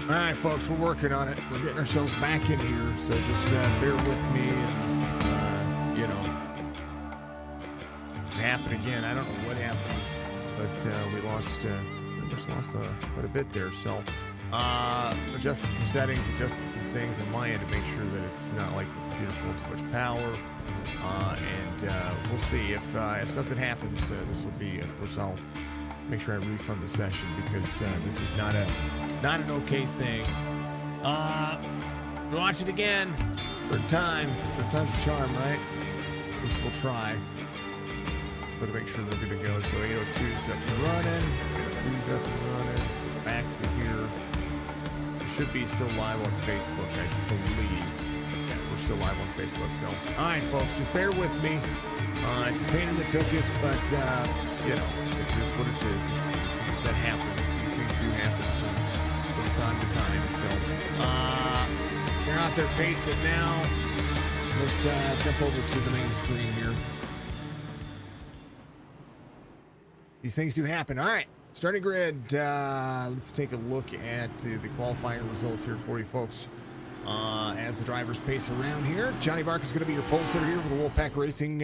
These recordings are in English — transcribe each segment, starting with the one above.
All right, folks, we're working on it. We're getting ourselves back in here, so just bear with me. And, it happened again. I don't know what happened, but we lost, pretty much lost quite a bit there. So adjusted some settings, adjusted some things on my end to make sure that it's not like the computer pulling too much power. And we'll see if something happens. This will be, of course, I'll make sure I refund the session because this is not an okay thing. Watch it again. Third time's a charm, right? At least we'll try. But to make sure we're good to go. So 802's up and running. 802's up and running. Let's go back to here. It should be still live on Facebook, I believe. Yeah, we're still live on Facebook. So, all right, folks, just bear with me. It's a pain in the tuchus, but it's just what it is. These things that happen. These things do happen from time to time. So they're out there pacing now. Let's jump over to the main screen here. These things do happen. All right, starting grid. Let's take a look at the qualifying results here for you folks. As the drivers pace around here, Johnny Barker's going to be your pole sitter here for the Wolfpack Racing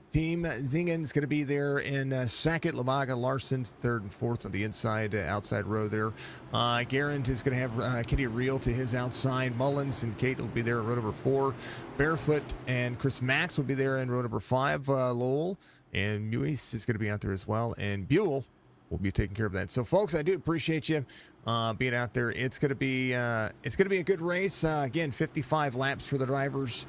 team. Zingen's going to be there in second. Lamaga, Larson third and fourth on the outside row there. Garand is going to have Kenny Reel to his outside. Mullins and Kate will be there in row number 4. Barefoot and Chris Max will be there in row number 5. Lowell and Muis is going to be out there as well. And Buell will be taking care of that. So, folks, I do appreciate you being out there. It's going to be a good race. Again, 55 laps for the drivers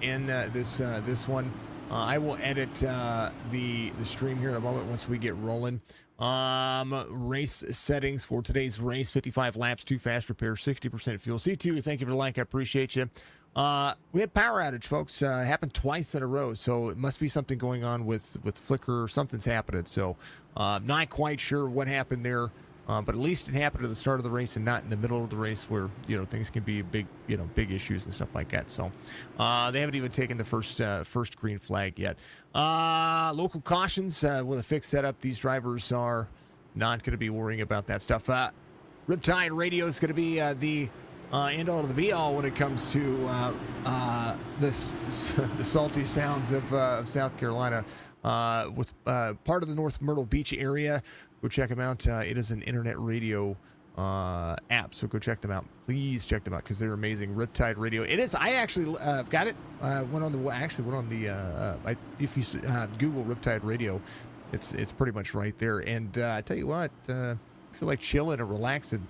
in this one. I will edit the stream here in a moment once we get rolling. Race settings for today's race: 55 laps, 2 fast repairs, 60% fuel. C2, thank you for the like. I appreciate you. We had power outage, folks. Happened twice in a row, so it must be something going on with Flickr. Something's happening. So not quite sure what happened there. But at least it happened at the start of the race and not in the middle of the race where, things can be big issues and stuff like that. So they haven't even taken the first green flag yet. Local cautions with a fixed setup. These drivers are not going to be worrying about that stuff. Riptide Radio is going to be the end all to the be all when it comes to the salty sounds of South Carolina with part of the North Myrtle Beach area. Go check them out. It is an internet radio app, so go check them out. Please check them out because they're amazing. Riptide Radio. It is. I actually got it. Went on the. If you Google Riptide Radio, it's pretty much right there. And I tell you what, I feel like chilling and relaxing.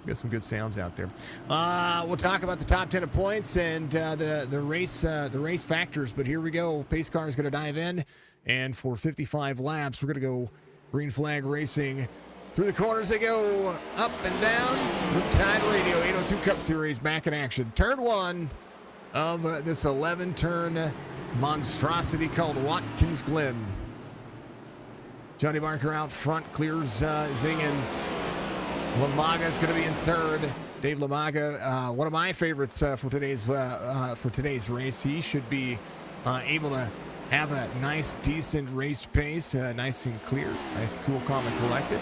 Got some good sounds out there. We'll talk about the top 10 of points and the race factors. But here we go. Pace car is going to dive in, and for 55 laps, we're going to go. Green flag racing. Through the corners they go. Up and down. Riptide Radio 802 Cup Series back in action. Turn 1 of this 11-turn monstrosity called Watkins Glen. Johnny Barker out front. Clears Zingen. Lamaga is going to be in third. Dave Lamaga, one of my favorites for today's race. He should be able to have a nice, decent race pace, nice and clear, nice, cool, calm, and collected.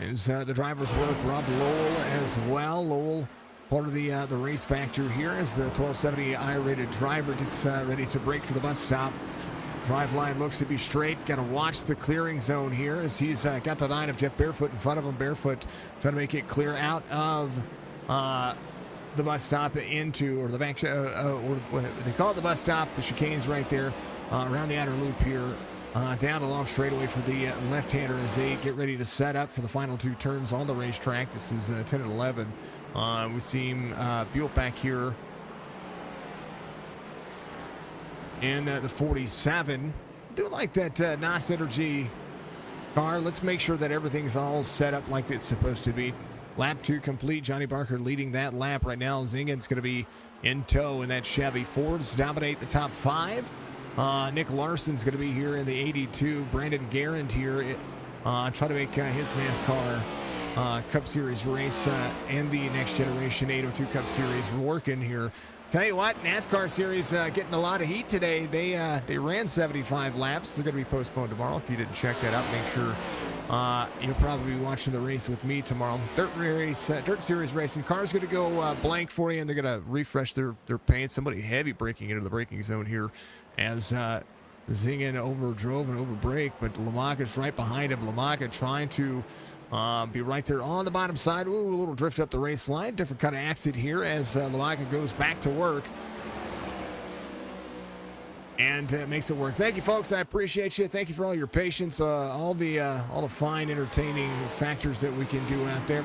As the drivers work, Rob Lowell as well. Lowell, part of the race factor here, as the 1270 I-rated driver gets ready to brake for the bus stop. Drive line looks to be straight. Got to watch the clearing zone here as he's got the line of Jeff Barefoot in front of him. Barefoot trying to make it clear out of the bus stop into, or the back, or what they call it, the bus stop. The chicane's right there around the outer loop here, down along straightaway for the left-hander as they get ready to set up for the final 2 turns on the racetrack. This is 10 and 11. We see Buell back here in the 47. Do like that NOS Energy car. Let's make sure that everything's all set up like it's supposed to be. Lap 2 complete. Johnny Barker leading that lap right now. Zingen's going to be in tow in that Chevy. Fords dominate the top 5. Nick Larson's going to be here in the 82. Brandon Garand here trying to make his NASCAR Cup Series race and the Next Generation 802 Cup Series working here. Tell you what, NASCAR Series getting a lot of heat today. They ran 75 laps. They're going to be postponed tomorrow. If you didn't check that out, make sure You'll probably be watching the race with me tomorrow. Dirt Series racing. Car's going to go blank for you, and they're going to refresh their paint. Somebody heavy braking into the braking zone here as Zingen overdrove and overbrake, but Lamaga's right behind him. Lamaga trying to be right there on the bottom side. Ooh, a little drift up the race line. Different kind of exit here as Lamaga goes back to work. And makes it work. Thank you, folks. I appreciate you. Thank you for all your patience, all the fine, entertaining factors that we can do out there.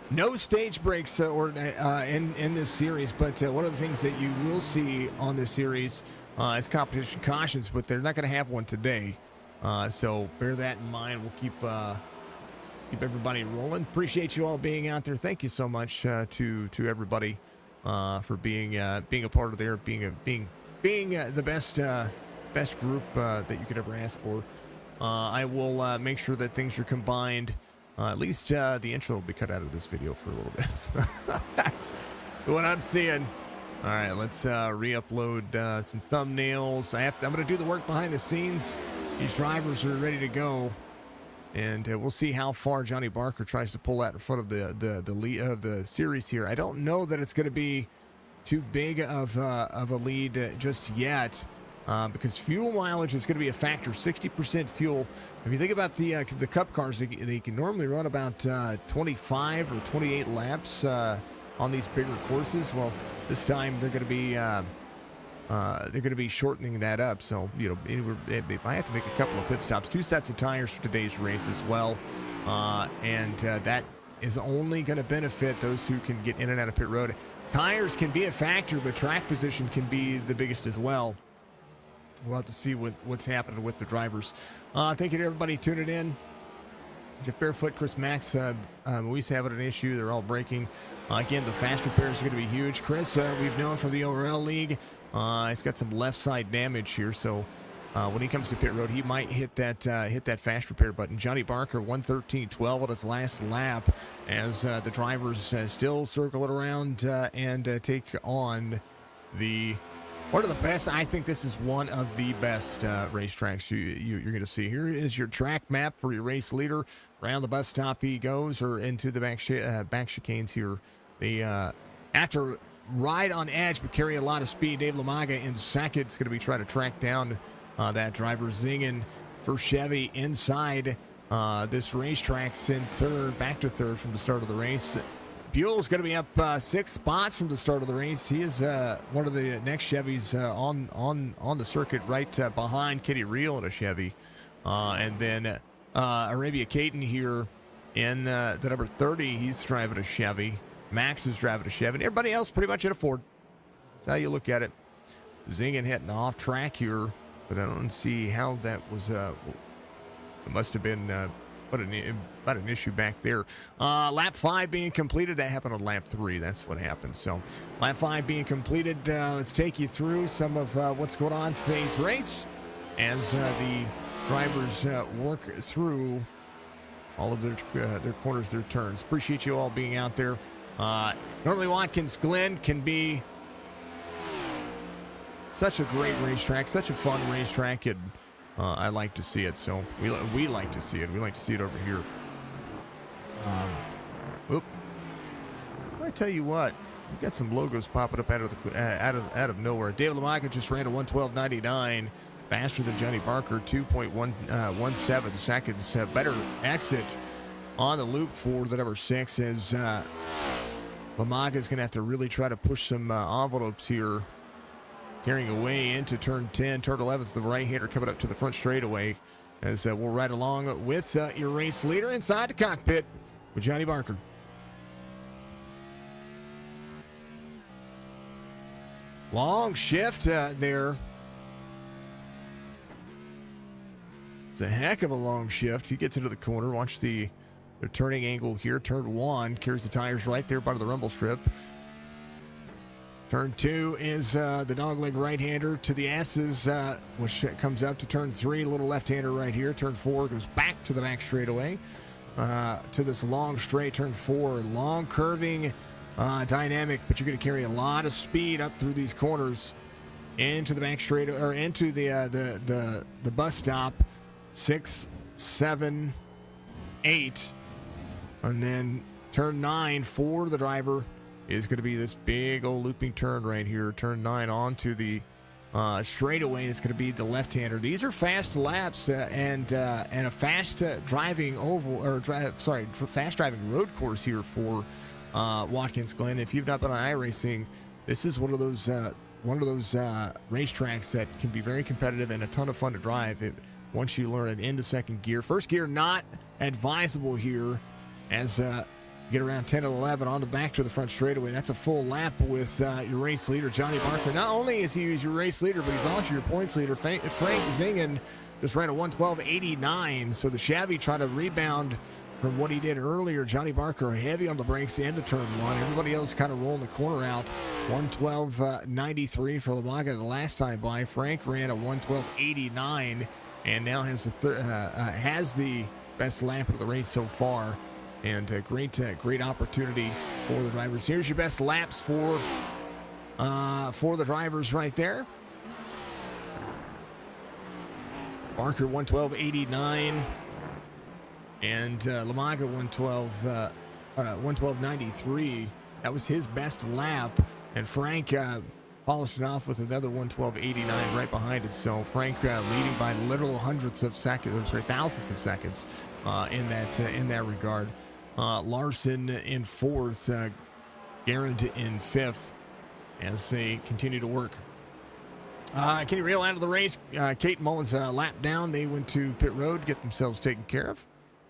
No stage breaks in this series, but one of the things that you will see on this series is competition cautions, but they're not going to have one today. So bear that in mind. We'll keep everybody rolling. Appreciate you all being out there. Thank you so much to everybody. For being a part of there, being the best group that you could ever ask for. I will make sure that things are combined. At least the intro will be cut out of this video for a little bit. That's what I'm seeing. All right, let's re-upload some thumbnails. I'm going to do the work behind the scenes. These drivers are ready to go. And we'll see how far Johnny Barker tries to pull out in front of the lead of the series here. I don't know that it's going to be too big of a lead just yet, because fuel mileage is going to be a factor. 60% fuel. If you think about the Cup cars, they can normally run about 25 or 28 laps on these bigger courses. Well, this time they're going to be shortening that up, so they might have to make a couple of pit stops. 2 sets of tires for today's race as well, and that is only going to benefit those who can get in and out of pit road. Tires can be a factor, but track position can be the biggest as well. We'll have to see what's happening with the drivers. Thank you to everybody tuning in. Jeff Barefoot, Chris Max, Luis having an issue. They're all braking. Again, the fast repairs are going to be huge. Chris, we've known from the ORL League. He's got some left side damage here, so when he comes to pit road, he might hit that fast repair button. Johnny Barker, 1:13.12 on his last lap, as the drivers still circle it around and take on one of the best. I think this is one of the best racetracks you're going to see. Here is your track map for your race leader. Around the bus stop he goes, or into the back chicanes here. After ride on edge but carry a lot of speed, Dave Lamaga in second is going to be trying to track down that driver. Zingen for Chevy inside this racetrack's in third, back to third from the start of the race. Buell's going to be up 6 spots from the start of the race. He is one of the next Chevys on the circuit, right behind Kitty Reel in a Chevy. And then Arabia Caton here in the number 30. He's driving a Chevy. Max is driving a Chevy. And everybody else pretty much in a Ford. That's how you look at it. Zingen hitting off track here, but I don't see how that was. It must have been about an issue back there. Lap 5 being completed. That happened on lap 3. That's what happened. So lap 5 being completed. Let's take you through some of what's going on today's race as the drivers work through all of their corners, their turns. Appreciate you all being out there. Normally Watkins Glen can be such a great racetrack, such a fun racetrack, and I like to see it. So we like to see it. We like to see it over here. I tell you what, we got some logos popping up out of nowhere. David Lamaga just ran a 1:12.99, faster than Johnny Barker, 2.17 seconds. Better exit on the loop for the number 6 as Lamaga is going to have to really try to push some envelopes here, carrying away into turn 10. Turn 11 is the right-hander coming up to the front straightaway as we'll ride along with your race leader inside the cockpit with Johnny Barker. Long shift there. It's a heck of a long shift. He gets into the corner. Watch the turning angle here. Turn 1 carries the tires right there by the rumble strip. Turn 2 is the dogleg right-hander to the S's, which comes up to turn 3. A little left-hander right here. Turn 4 goes back to the back straightaway to this long straight. Turn 4, long curving dynamic, but you're going to carry a lot of speed up through these corners into the back straight, or into the bus stop. 6 7, 8. And then turn 9 for the driver is going to be this big old looping turn right here. Turn 9 onto the straightaway. It's going to be the left-hander. These are fast laps and a fast driving oval, or fast driving road course here for Watkins Glen. If you've not been on iRacing, this is one of those racetracks that can be very competitive and a ton of fun to drive once you learn it into second gear. First gear not advisable here as get around 10 and 11 on the back to the front straightaway. That's a full lap with your race leader, Johnny Barker. Not only is he your race leader, but he's also your points leader. Frank Zingen just ran a 112.89, so the Chevy tried to rebound from what he did earlier. Johnny Barker heavy on the brakes into turn 1. Everybody else kind of rolling the corner out. 112.93 for Lamaga the last time by. Frank ran a 112.89 and now has the best lap of the race so far. And a great opportunity for the drivers. Here's your best laps for the drivers right there. Barker 112.89 and Lamaga 112.93. That was his best lap, and Frank polished it off with another 112.89 right behind it. So Frank leading by literal thousands of seconds in that regard. Larson in 4th, Garand in 5th as they continue to work. Kenny Real out of the race. Kate Mullins lap down. They went to pit road to get themselves taken care of.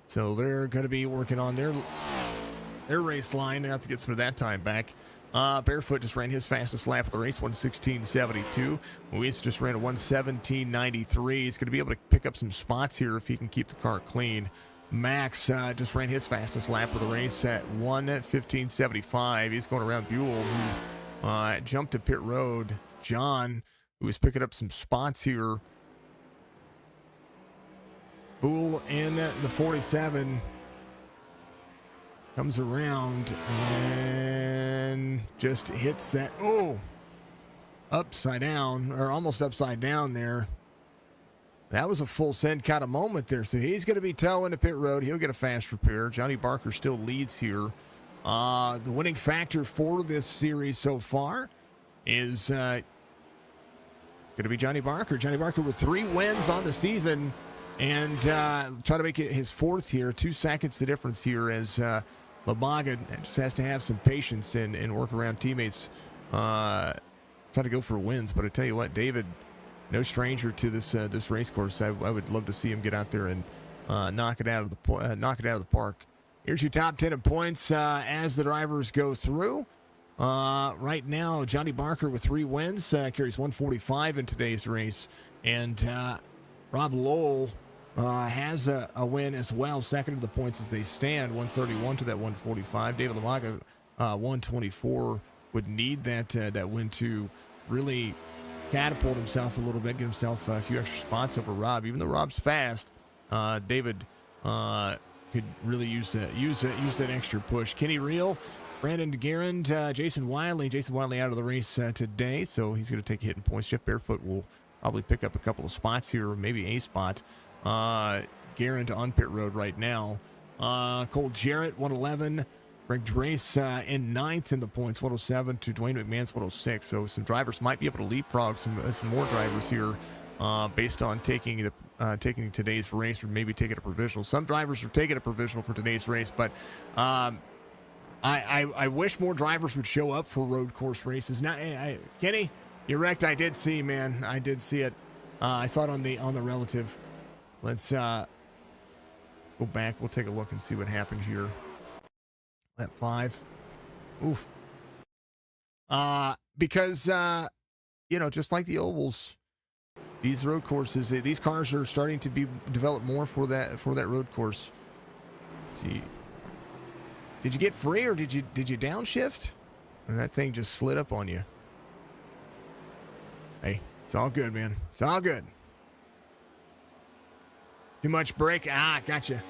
So they're going to be working on their race line. They have to get some of that time back. Barefoot just ran his fastest lap of the race, 116.72. Luis just ran a 117.93. He's going to be able to pick up some spots here if he can keep the car clean. Max just ran his fastest lap of the race at 1:15.75. He's going around Buell, who jumped to pit road. John, who was picking up some spots here. Buell in the 47 comes around and just hits that upside down, or almost upside down there. That was a full send kind of moment there. So he's going to be towing the pit road. He'll get a fast repair. Johnny Barker still leads here. The winning factor for this series so far is going to be Johnny Barker. Johnny Barker with 3 wins on the season and try to make it his 4th here. 2 seconds the difference here as Lamaga just has to have some patience and work around teammates. Try to go for wins. But I tell you what, David, no stranger to this race course. I would love to see him get out there and knock it out of the park. Here's your top 10 in points as the drivers go through. Right now, Johnny Barker with 3 wins carries 145 in today's race, and Rob Lowell has a win as well, second of the points as they stand, 131 to that 145. David Lamaga 124 would need that win to really catapult himself a little bit, get himself a few extra spots over Rob. Even though Rob's fast, David could really use that extra push. Kenny Real, Brandon Garand, Jason Wiley out of the race today, so he's going to take a hit in points. Jeff Barefoot will probably pick up a couple of spots here, or maybe a spot. Garand on pit road right now. Cole Jarrett, 111. Greg Drace in 9th in the points, 107 to Dwayne McMahon's 106. So some drivers might be able to leapfrog some more drivers here based on taking today's race, or maybe taking a provisional. Some drivers are taking a provisional for today's race, but I wish more drivers would show up for road course races. Now, Kenny, you're wrecked. I did see, man. I did see it. I saw it on the relative. Let's go back. We'll take a look and see what happened here. At 5. Oof. Because, just like the ovals, these road courses, these cars are starting to be developed more for that road course. Let's see. Did you get free, or did you downshift? And that thing just slid up on you. Hey, it's all good, man. It's all good. Too much brake. Gotcha.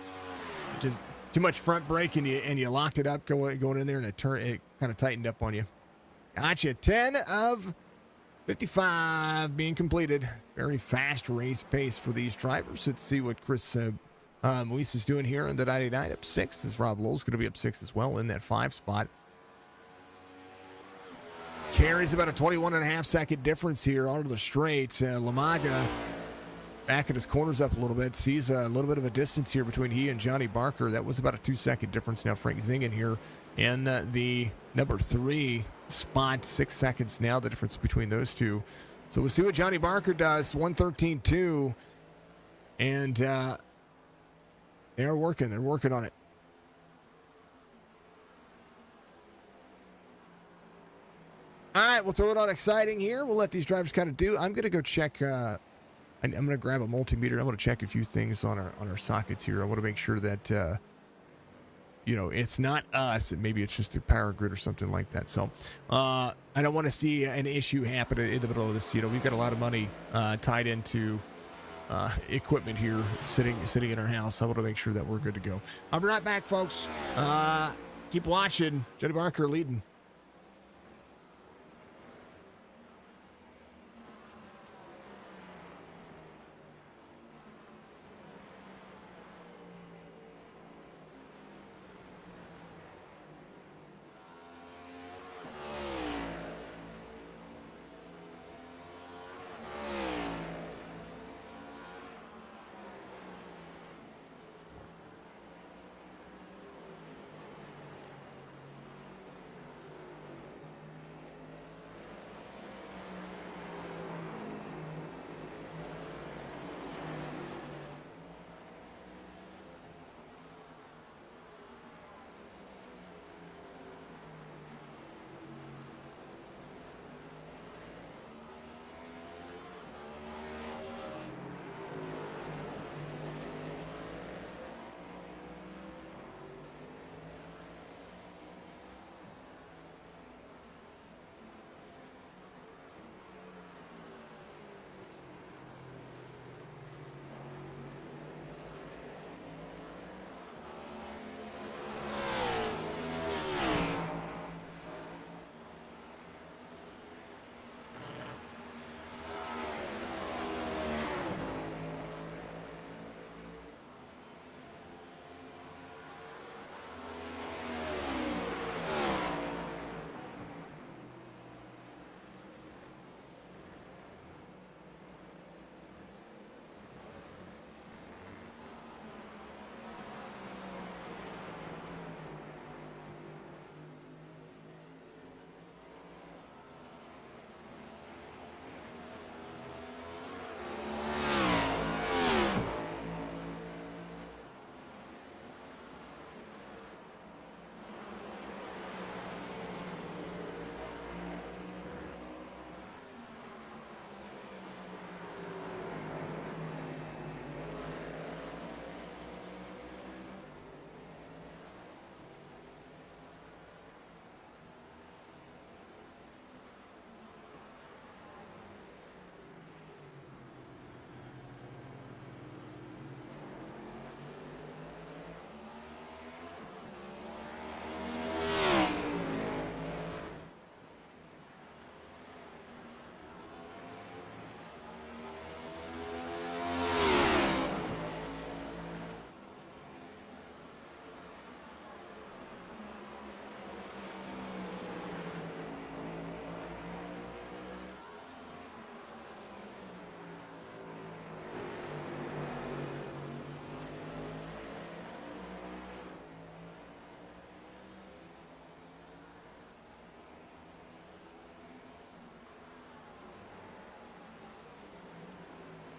Just too much front brake, and you locked it up going in there, and it kind of tightened up on you. Gotcha. 10 of 55 being completed. Very fast race pace for these drivers. Let's see what Chris Moise is doing here in the 99 up 6, as Rob Lowell's going to be up 6 as well in that 5 spot. Carries about a 21.5-second difference here onto the straight. Lamaga backing his corners up a little bit. Sees a little bit of a distance here between he and Johnny Barker. That was about a 2-second difference. Now Frank Zingen here in the number 3 spot. 6 seconds now, the difference between those two. So we'll see what Johnny Barker does. 1:13.2. And they're working. They're working on it. All right, we'll throw it on exciting here. We'll let these drivers kind of do. I'm going to go check. I'm going to grab a multimeter. I'm going to check a few things on our sockets here. I want to make sure that, it's not us. Maybe it's just a power grid or something like that. So I don't want to see an issue happen in the middle of this. We've got a lot of money tied into equipment here sitting in our house. I want to make sure that we're good to go. I'll be right back, folks. Keep watching. Johnny Barker leading.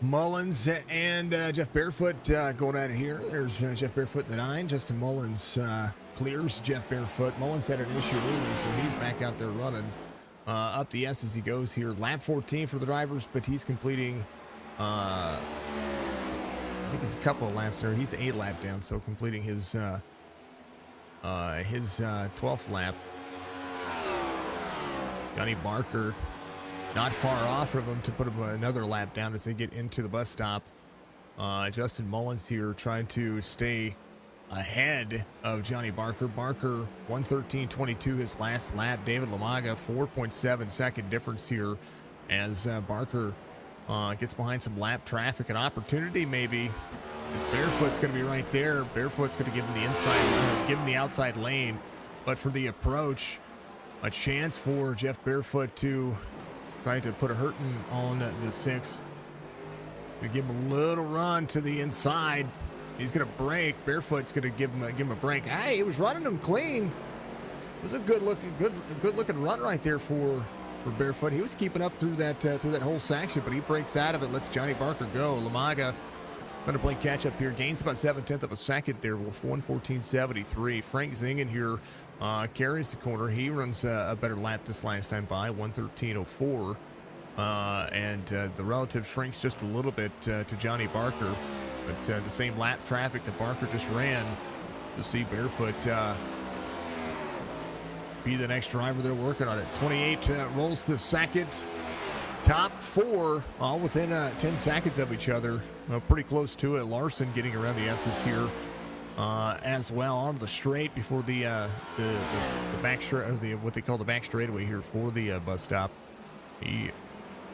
Mullins and Jeff Barefoot going at it here. There's Jeff Barefoot in the 9. Justin Mullins clears Jeff Barefoot. Mullins had an issue early, so he's back out there running up the S as he goes here. Lap 14 for the drivers, but he's completing, I think it's a couple of laps there. He's 8 lap down, so completing his 12th lap. Johnny Barker not far off of him to put him another lap down as they get into the bus stop. Justin Mullins here trying to stay ahead of Johnny Barker. Barker 1:13.22 his last lap. David Lamaga 4.7 second difference here as Barker gets behind some lap traffic. An opportunity maybe Barefoot's going to be right there. Barefoot's going to give him the inside, give him the outside lane. But for the approach, a chance for Jeff Barefoot to try to put a hurting on the 6. We give him a little run to the inside. He's going to break. Barefoot's going to give him a break. Hey, he was running him clean. It was a good looking run right there for Barefoot. He was keeping up through that whole section, but he breaks out of it. Lets Johnny Barker go. Lamaga going to play catch up here. Gains about 7/10 of a second there with 1:14.73. Frank Zingen here carries the corner. He runs a better lap this last time by 1:13.04. And the relative shrinks just a little bit to Johnny Barker, but the same lap traffic that Barker just ran. You'll see Barefoot be the next driver. They're working on it. 28 rolls to second. Top 4 all within 10 seconds of each other. Pretty close to it. Larson getting around the S's here as well on the straight before the back straight, or what they call the back straightaway here for the bus stop. He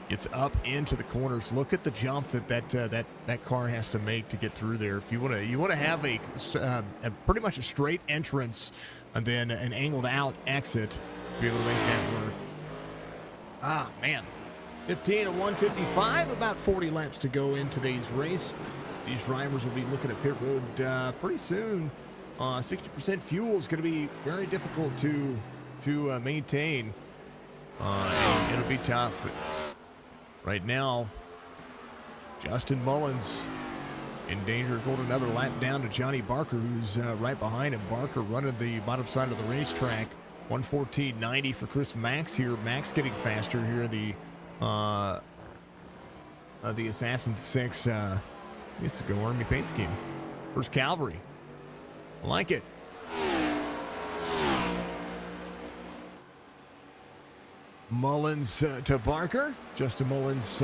gets up into the corners. Look at the jump that car has to make to get through there. If you want to have a pretty much a straight entrance and then an angled out exit to be able to make that work. Ah, man. 15 at 1:55, about 40 laps to go in today's race. These drivers will be looking at pit road pretty soon. 60% fuel is going to be very difficult to maintain. And it'll be tough. Right now, Justin Mullins in danger of going another lap down to Johnny Barker, who's right behind him. Barker running the bottom side of the racetrack. 1:14.90 for Chris Max here. Max getting faster here. The Assassin 6 needs to go Army paint scheme. First Cavalry. I like it. Mullins to Barker. Justin Mullins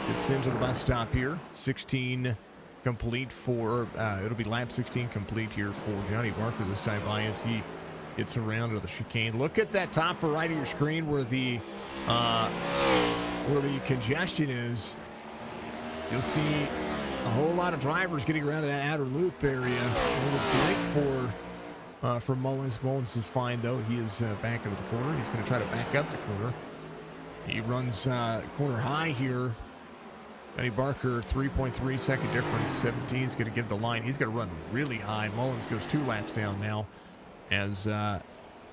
gets into the bus stop here. 16 complete for, it'll be lap 16 complete here for Johnny Barker this time by as he gets around to the chicane. Look at that top right of your screen where the congestion is. You'll see a whole lot of drivers getting around to that outer loop area. A little break for Mullins. Mullins is fine though. He is back into the corner. He's going to try to back up the corner. He runs corner high here. Johnny Barker, 3.3 second difference. 17 is going to give the line. He's going to run really high. Mullins goes 2 laps down now as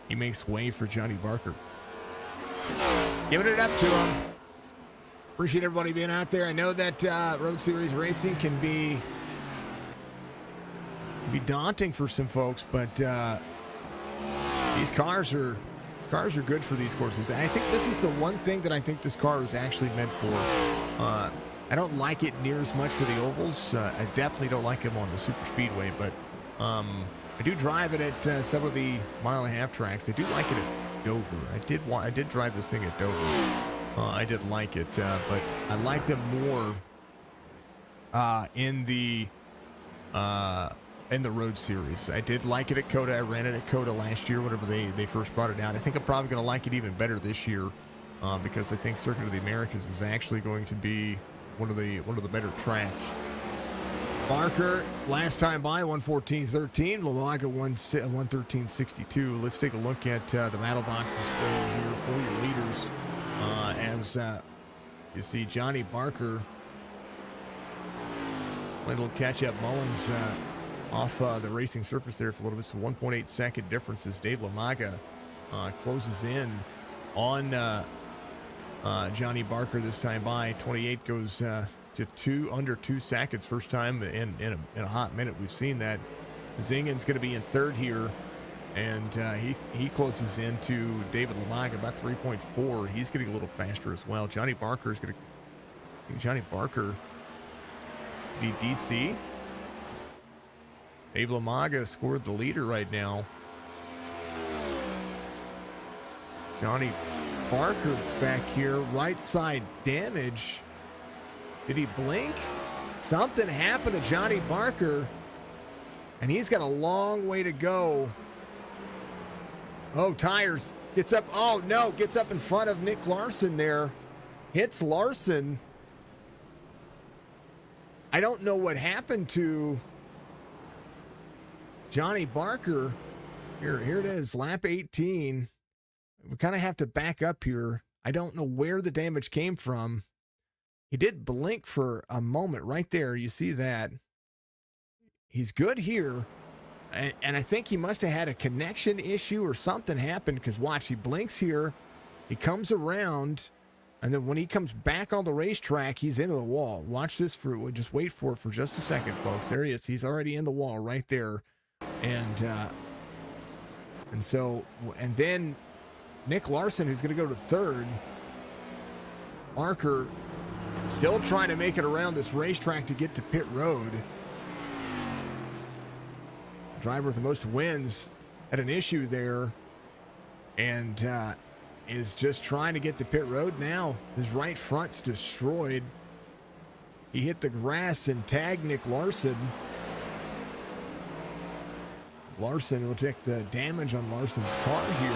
he makes way for Johnny Barker. Giving it up to him. Appreciate everybody being out there. I know that Road Series racing can be daunting for some folks, but these cars are good for these courses. I think this is the one thing that I think this car is actually meant for. I don't like it near as much for the ovals. I definitely don't like them on the super speedway, but I do drive it at some of the mile-and-a-half tracks. I do like it at Dover. I did drive this thing at Dover. I did like it, but I like them more in the Road Series. I did like it at COTA. I ran it at COTA last year whenever they first brought it out. I think I'm probably going to like it even better this year because I think Circuit of the Americas is actually going to be one of the better tracks. Barker, last time by 1:14.13. Lamaga 1:13.62. Let's take a look at the battle boxes for your leaders. As you see Johnny Barker playing a little catch-up. Mullins off the racing surface there for a little bit. So 1.8 second differences. Dave Lamaga closes in on Johnny Barker this time by. 28 goes to under 2 seconds. First time in a hot minute we've seen that. Zingen's going to be in third here. And he closes into David Lamaga about 3.4. He's getting a little faster as well. Johnny Barker be DC. Dave Lamaga scored the leader right now. Johnny Barker back here. Right side damage. Did he blink? Something happened to Johnny Barker. And he's got a long way to go. Oh, tires. Gets up. Oh, no. Gets up in front of Nick Larson there. Hits Larson. I don't know what happened to Johnny Barker. Here it is, lap 18. We kind of have to back up here. I don't know where the damage came from. He did blink for a moment right there. You see that. He's good here. And I think he must have had a connection issue or something happened because watch, he blinks here. He comes around. And then when he comes back on the racetrack, he's into the wall. Watch this for, just wait for it for just a second, folks. There he is. He's already in the wall right there. And then Nick Larson, who's going to go to third. Barker still trying to make it around this racetrack to get to pit road. Driver with the most wins had an issue there. And is just trying to get to pit road now. His right front's destroyed. He hit the grass and tagged Nick Larson. Larson will take the damage on Larson's car here.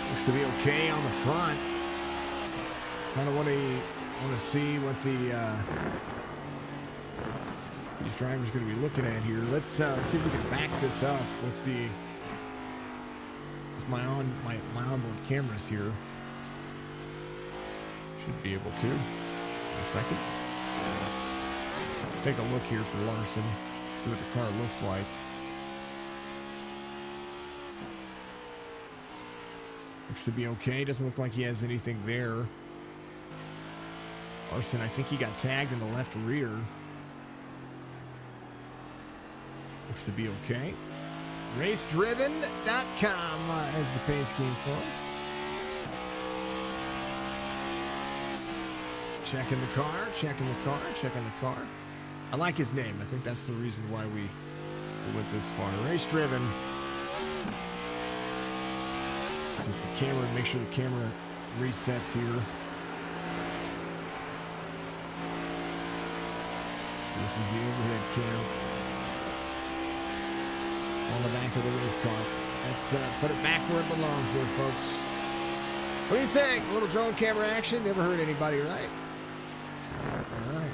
Looks to be okay on the front. Kind of want to see what these drivers going to be looking at here. Let's see if we can back this up with my onboard cameras here. Should be able to. In a second. Let's take a look here for Larson. See what the car looks like. Looks to be okay. Doesn't look like he has anything there. Larson, I think he got tagged in the left rear. Looks to be okay. RaceDriven.com as the paint scheme for him. Checking the car, checking the car, checking the car. I like his name. I think that's the reason why we went this far. Race Driven. See if the camera, make sure the camera resets here. This is the overhead cam on the back of the race car. Let's put it back where it belongs there, folks. What do you think? A little drone camera action? Never hurt anybody, right? All right.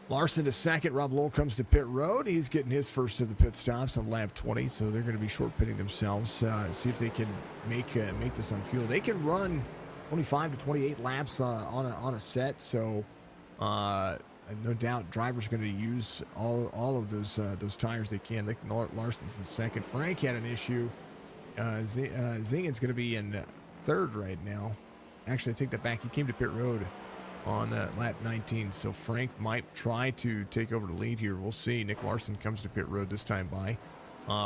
Larson to second. Rob Lowell comes to pit road. He's getting his first of the pit stops on lap 20, so they're going to be short pitting themselves. See if they can make this on fuel. They can run 25 to 28 laps on a set, so no doubt drivers are going to use all of those tires they can. Larson's in second. Frank had an issue. Zingen's going to be in third right now. Actually, I take that back. He came to pit road on lap 19, so Frank might try to take over the lead here. We'll see. Nick Larson comes to pit road this time by.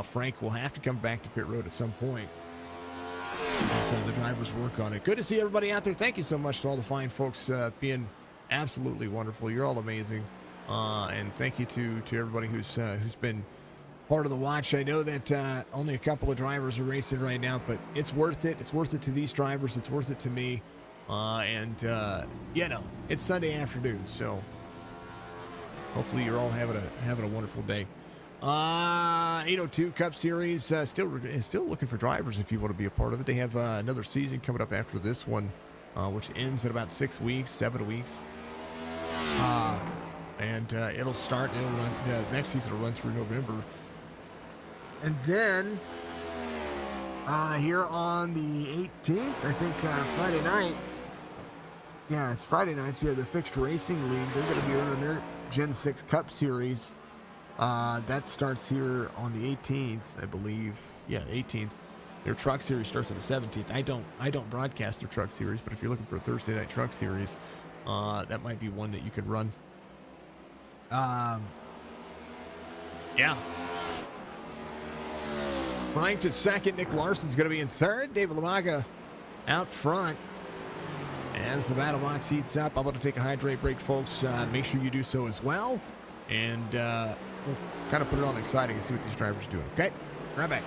Frank will have to come back to pit road at some point. So the drivers work on it. Good to see everybody out there. Thank you so much to all the fine folks being absolutely wonderful. You're all amazing. And thank you to everybody who's been part of the watch. I know that only a couple of drivers are racing right now, but it's worth it. It's worth it to these drivers. It's worth it to me. It's Sunday afternoon, so hopefully you're all having a wonderful day. 802 Cup Series still looking for drivers if you want to be a part of it. They have another season coming up after this one, which ends in about 7 weeks. It'll start. It'll run. The next season will run through November, and then here on the 18th, I think Friday night. Yeah, it's Friday night. So you have the Fixed Racing League. They're going to be running their Gen 6 Cup Series. That starts here on the 18th, I believe. Yeah, 18th. Their Truck Series starts on the 17th. I don't broadcast their Truck Series, but if you're looking for a Thursday night Truck Series, that might be one that you could run. Yeah. Frank to second. Nick Larson's going to be in third. David Lamaga out front. As the battle box heats up, I'm going to take a hydrate break, folks. Make sure you do so as well. And we'll kind of put it on exciting and see what these drivers are doing. Okay? Right back.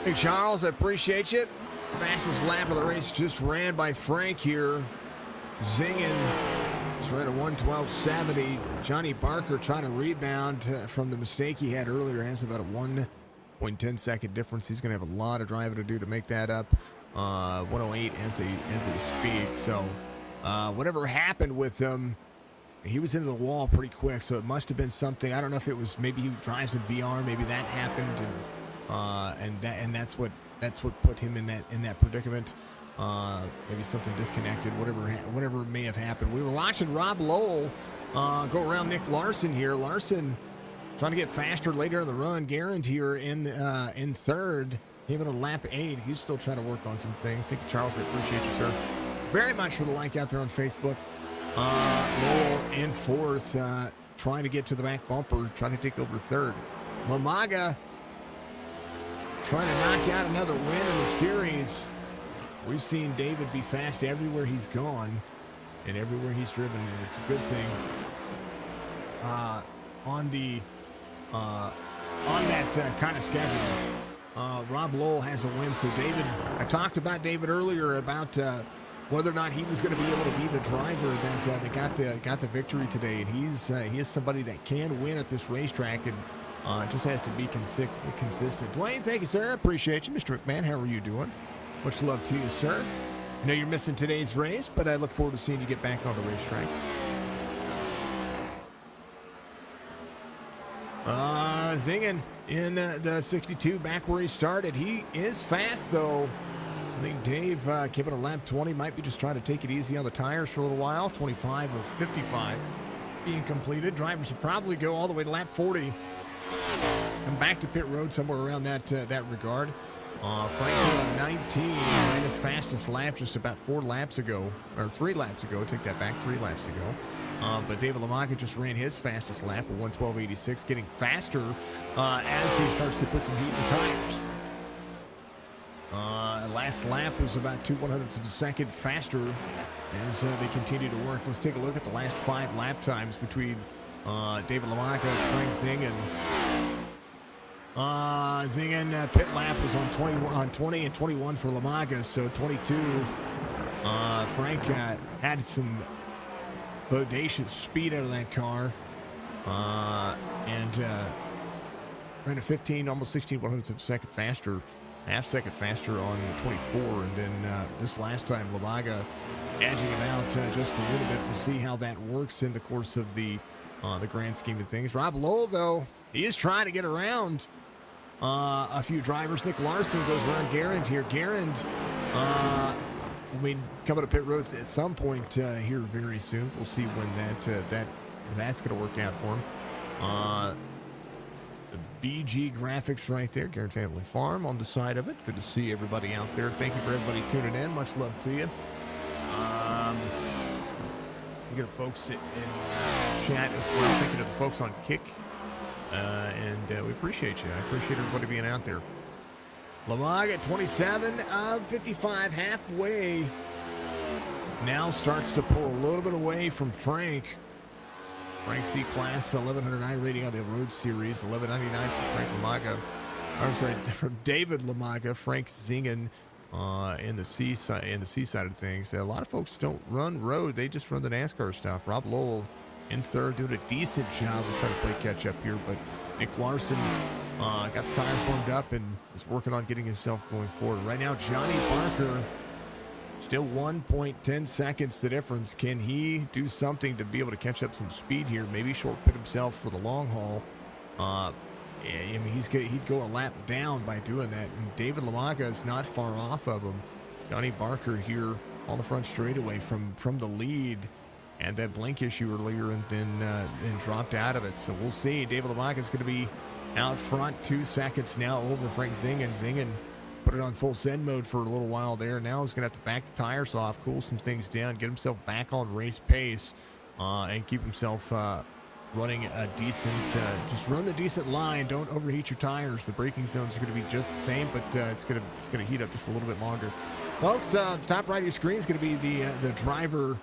Hey, Charles, I appreciate you. Fastest lap of the race just ran by Frank here. Zinging. He's right at 1:12.70. Johnny Barker trying to rebound from the mistake he had earlier. Has about a 1.10 second difference. He's going to have a lot of driving to do to make that up. 1:08 as they speak. So whatever happened with him, he was into the wall pretty quick. So it must have been something. I don't know if it was maybe he drives in VR. Maybe that happened, and that's what put him in that predicament. Maybe something disconnected, whatever may have happened. We were watching Rob Lowell go around Nick Larson here. Larson trying to get faster later in the run. Garand here in third, even on lap 8. He's still trying to work on some things. Thank you, Charles. I appreciate you, sir, very much for the like out there on Facebook. Lowell in fourth, trying to get to the back bumper, trying to take over third. Lamaga trying to knock out another win in the series. We've seen David be fast everywhere he's gone and everywhere he's driven, and it's a good thing. On that kind of schedule, Rob Lowell has a win. So David, I talked about David earlier about whether or not he was going to be able to be the driver that got the victory today, and he is somebody that can win at this racetrack, and just has to be consistent. Dwayne, thank you, sir. I appreciate you. Mr. McMahon, how are you doing? Much love to you, sir. I know you're missing today's race, but I look forward to seeing you get back on the racetrack. Zingin in the 62, back where he started. He is fast, though. I think Dave giving a lap 20, might be just trying to take it easy on the tires for a little while. 25 of 55 being completed. Drivers will probably go all the way to lap 40 and back to pit road somewhere around that regard. Frank 19 ran his fastest lap just about 4 laps ago, or 3 laps ago. Take that back, 3 laps ago. But David Lamaga just ran his fastest lap at 1:12.86, getting faster as he starts to put some heat in the tires. Last lap was about 2/100ths of a second faster as they continue to work. Let's take a look at the last 5 lap times between David Lamaga and Frank Zingin. Zingin pit lap was on 20 and 21 for Lamaga, so 22. Frank had some bodacious speed out of that car, and ran a 15, almost 16/100ths of a second faster, half-second faster on 24, and then this last time Lamaga edging him out just a little bit. We'll see how that works in the course of the grand scheme of things. Rob Lowell, though, he is trying to get around a few drivers. Nick Larson goes around Garand here. Garand, coming to pit road at some point here very soon. We'll see when that's going to work out for him. The BG graphics right there, Garand Family Farm on the side of it. Good to see everybody out there. Thank you for everybody tuning in. Much love to you. You got folks in chat as well. Thank you to the folks on Kick. And we appreciate you. I appreciate everybody being out there. Lamaga at 27 of 55, halfway. Now starts to pull a little bit away from Frank. Frank C-Class 1100i rating on the Road Series, 1199 for Frank Lamaga. I'm sorry, from David Lamaga, Frank Zingin in the C side of things. A lot of folks don't run road; they just run the NASCAR stuff. Rob Lowell in third, doing a decent job of trying to play catch up here, but Nick Larson got the tires warmed up and is working on getting himself going forward. Right now, Johnny Barker, still 1.10 seconds the difference. Can he do something to be able to catch up some speed here? Maybe short pit himself for the long haul. I mean, he'd go a lap down by doing that. And David Lamaga is not far off of him. Johnny Barker here on the front straightaway from the lead. And that blink issue earlier and then dropped out of it. So we'll see. David Lamaga is going to be out front 2 seconds now over Frank Zingin. Zingin put it on full send mode for a little while there. Now he's going to have to back the tires off, cool some things down, get himself back on race pace, and keep himself running a decent, just run the decent line. Don't overheat your tires. The braking zones are going to be just the same, but it's going to heat up just a little bit longer. Folks, the top right of your screen is going to be the driver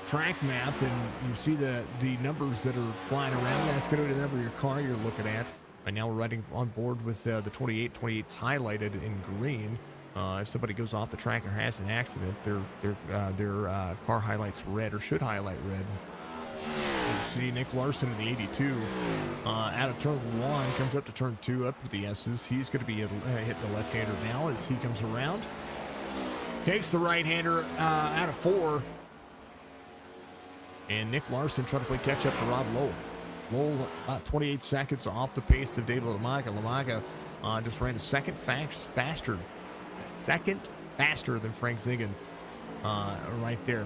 track map, and you see the numbers that are flying around. That's going to be the number of your car you're looking at. Right now we're riding on board with the 28. 28's highlighted in green. If somebody goes off the track or has an accident, their car highlights red or should highlight red. You see Nick Larson in the 82 out of turn 1, comes up to turn 2, up with the S's. He's going to be hitting the left-hander now as he comes around. Takes the right-hander out of 4. And Nick Larson trying to play catch-up to Rob Lowell. Lowell about 28 seconds off the pace of David Lamaga. Lamaga just ran a second faster than Frank Zigan right there.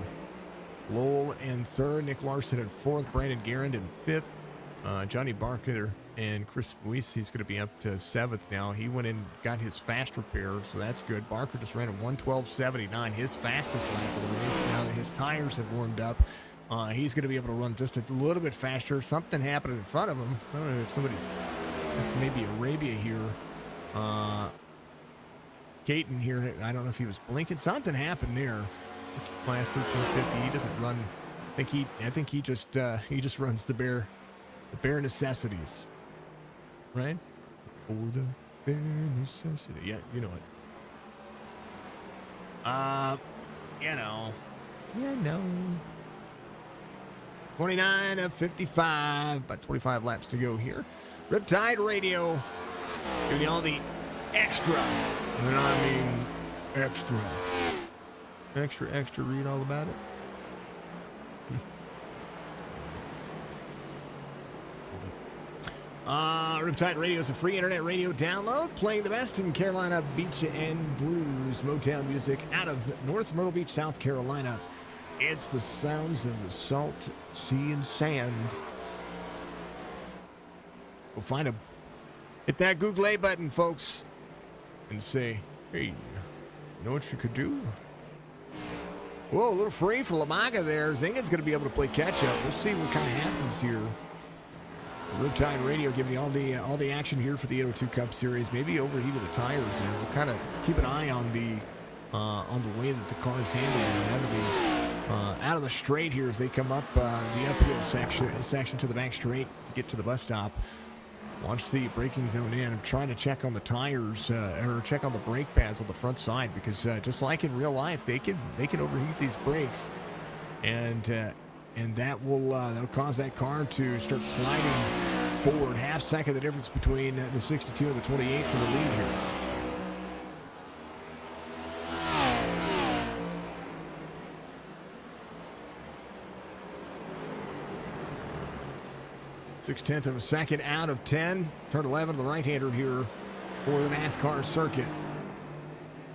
Lowell in 3rd, Nick Larson in 4th, Brandon Garand in 5th. Johnny Barker and Chris Weiss, he's going to be up to 7th now. He went in, got his fast repair, so that's good. Barker just ran a 1:12.79, his fastest lap of the race. Now that his tires have warmed up, he's going to be able to run just a little bit faster. Something happened in front of him. I don't know if it's maybe Arabia here. Caton here, I don't know if he was blinking. Something happened there. Class 1350. He doesn't run. I think he just runs the bare necessities, right? For the bare necessity. Yeah, you know it. You know. 29 of 55. About 25 laps to go here. Riptide Radio giving you all the extra, and I mean extra. Extra, read all about it. Riptide Radio is a free internet radio download, playing the best in Carolina beach and blues Motown music out of North Myrtle Beach, South Carolina. It's the sounds of the salt, sea, and sand. Go find them. Hit that Google A button, folks, and say, hey, you know what you could do? Whoa, a little free for Lamaga there. Zingen's going to be able to play catch-up. We'll see what kind of happens here. Riptide Radio giving you all the action here for the 802 Cup Series. Maybe overheat of the tires there. We'll kind of keep an eye on the way that the car is handling out of the straight here as they come up the uphill section to the back straight to get to the bus stop. Watch the braking zone in. I'm trying to check on the tires or check on the brake pads on the front side because just like in real life, they can overheat these brakes, and that'll cause that car to start sliding forward. Half second the difference between the 62 and the 28 for the lead here. Six-tenth of a second out of 10. Turn 11 to the right-hander here for the NASCAR circuit.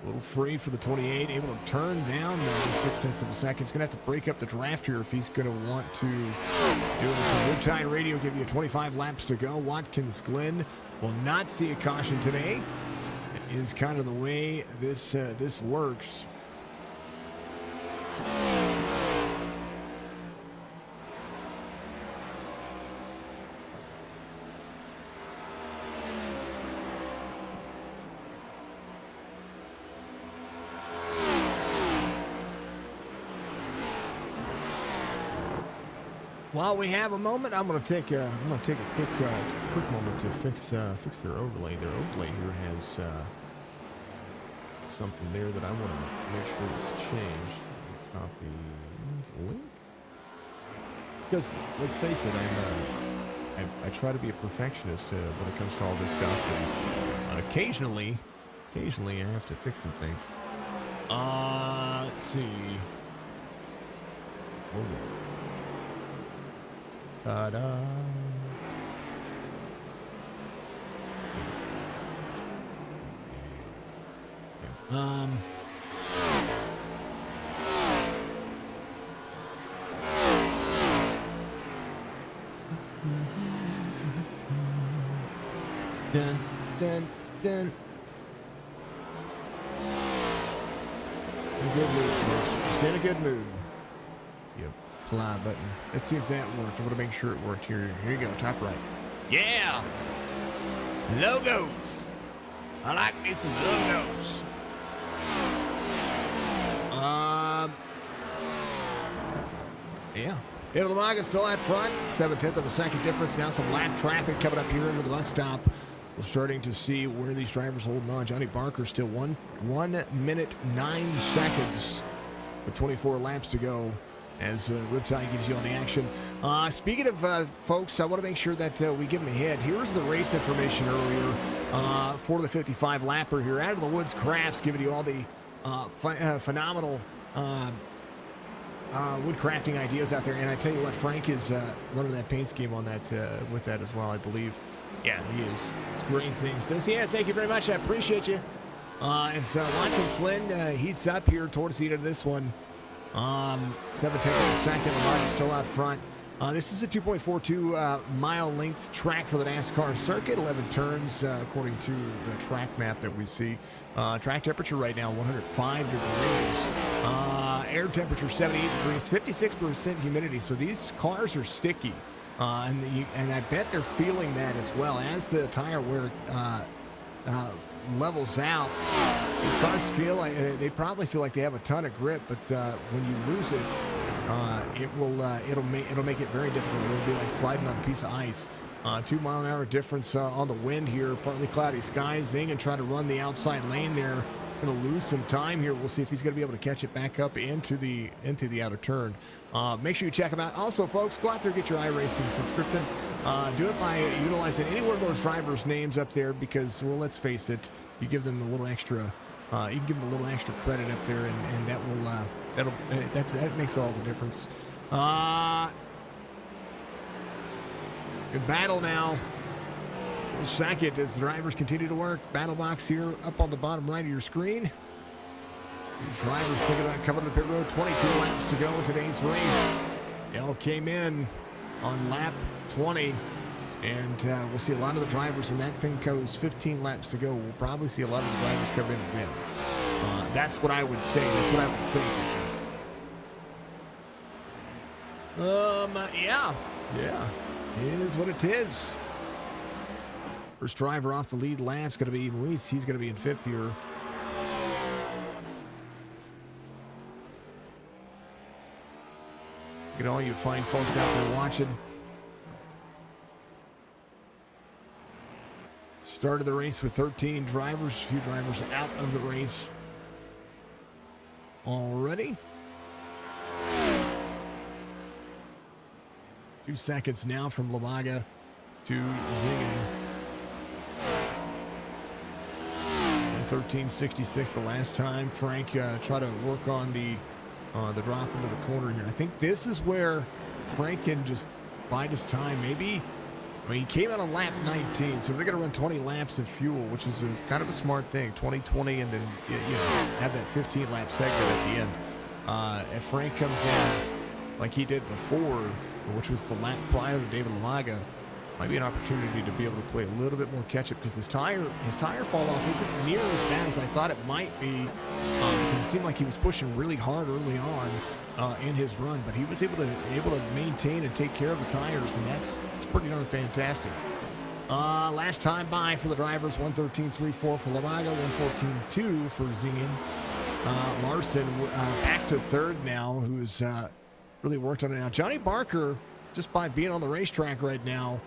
A little free for the 28. Able to turn down the 6/10 of a second. He's going to have to break up the draft here if he's going to want to do it. So Riptide Radio give you 25 laps to go. Watkins Glen will not see a caution today. It is kind of the way this works. While we have a moment, I'm going to take a quick moment to fix their overlay. Their overlay here has something there that I want to make sure is changed. Copy the link. Because let's face it, I try to be a perfectionist when it comes to all this stuff. And occasionally I have to fix some things. Let's see. Ta-da. Dun. In a good mood, folks. Just in a good mood. Yep. Apply button. Let's see if that worked. I want to make sure it worked here. Here you go, top right. Yeah! Logos! I like me some logos. Yeah. David Lamaga still out front, 7/10 of a second difference. Now some lap traffic coming up here into the bus stop. We're starting to see where these drivers holding on. Johnny Barker still 1 minute 9 seconds with 24 laps to go as Riptide gives you all the action. Speaking of folks, I want to make sure that we give them a hit. Here's the race information earlier for the 55 lapper here. Out of the Woods Crafts giving you all the phenomenal woodcrafting ideas out there. And I tell you what, Frank is running that paint scheme on that with that as well, I believe. Yeah, he is. It's great things. Does he? Yeah, thank you very much. I appreciate you. As Watkins Glen heats up here towards the end of this one. 7/10 of a second. Lamar's still out front. This is a 2.42 mile length track for the NASCAR circuit. 11 turns according to the track map that we see. Track temperature right now 105 degrees. Air temperature 78 degrees. 56% humidity. So these cars are sticky. And I bet they're feeling that as well as the tire wear levels out. These cars feel like they probably feel like they have a ton of grip, but when you lose it, it'll make it very difficult. It'll be like sliding on a piece of ice. 2 mile an hour difference on the wind here. Partly cloudy skies. Zing and try to run the outside lane there. Going to lose some time here. We'll see if he's going to be able to catch it back up into the outer turn. Make sure you check him out. Also, folks, go out there and get your iRacing subscription. Do it by utilizing any one of those drivers' names up there because, well, let's face it, you give them a little extra. You can give them a little extra credit up there, and that will that makes all the difference. Good battle now. Second as the drivers continue to work. Battle box here up on the bottom right of your screen. These drivers thinking about coming to the pit road. 22 laps to go in today's race. They all came in on lap 20. And we'll see a lot of the drivers when that thing goes 15 laps to go. We'll probably see a lot of the drivers come in again. That's what I would say. That's what I would think. Yeah. It is what it is. First driver off the lead lap's going to be Luis. He's going to be in 5th here. Look at all you fine folks out there watching. Started the race with 13 drivers. A few drivers out of the race already. 2 seconds now from Lamaga to Zingen. 13.66 the last time. Frank tried to work on the drop into the corner here. I think this is where Frank can just bide his time. Maybe, I mean, he came out on lap 19, so they're going to run 20 laps of fuel, which is kind of a smart thing. 20, and then have that 15-lap segment at the end. If Frank comes in like he did before, which was the lap prior to David Lamaga, might be an opportunity to be able to play a little bit more catch-up because his tire fall off isn't near as bad as I thought it might be because it seemed like he was pushing really hard early on in his run, but he was able to maintain and take care of the tires, and that's pretty darn fantastic. Last time by for the drivers, 1:13.34 for Lamaga, 1:14.2 for Zingen. Larson back to 3rd now, who's really worked on it now. Johnny Barker, just by being on the racetrack right now,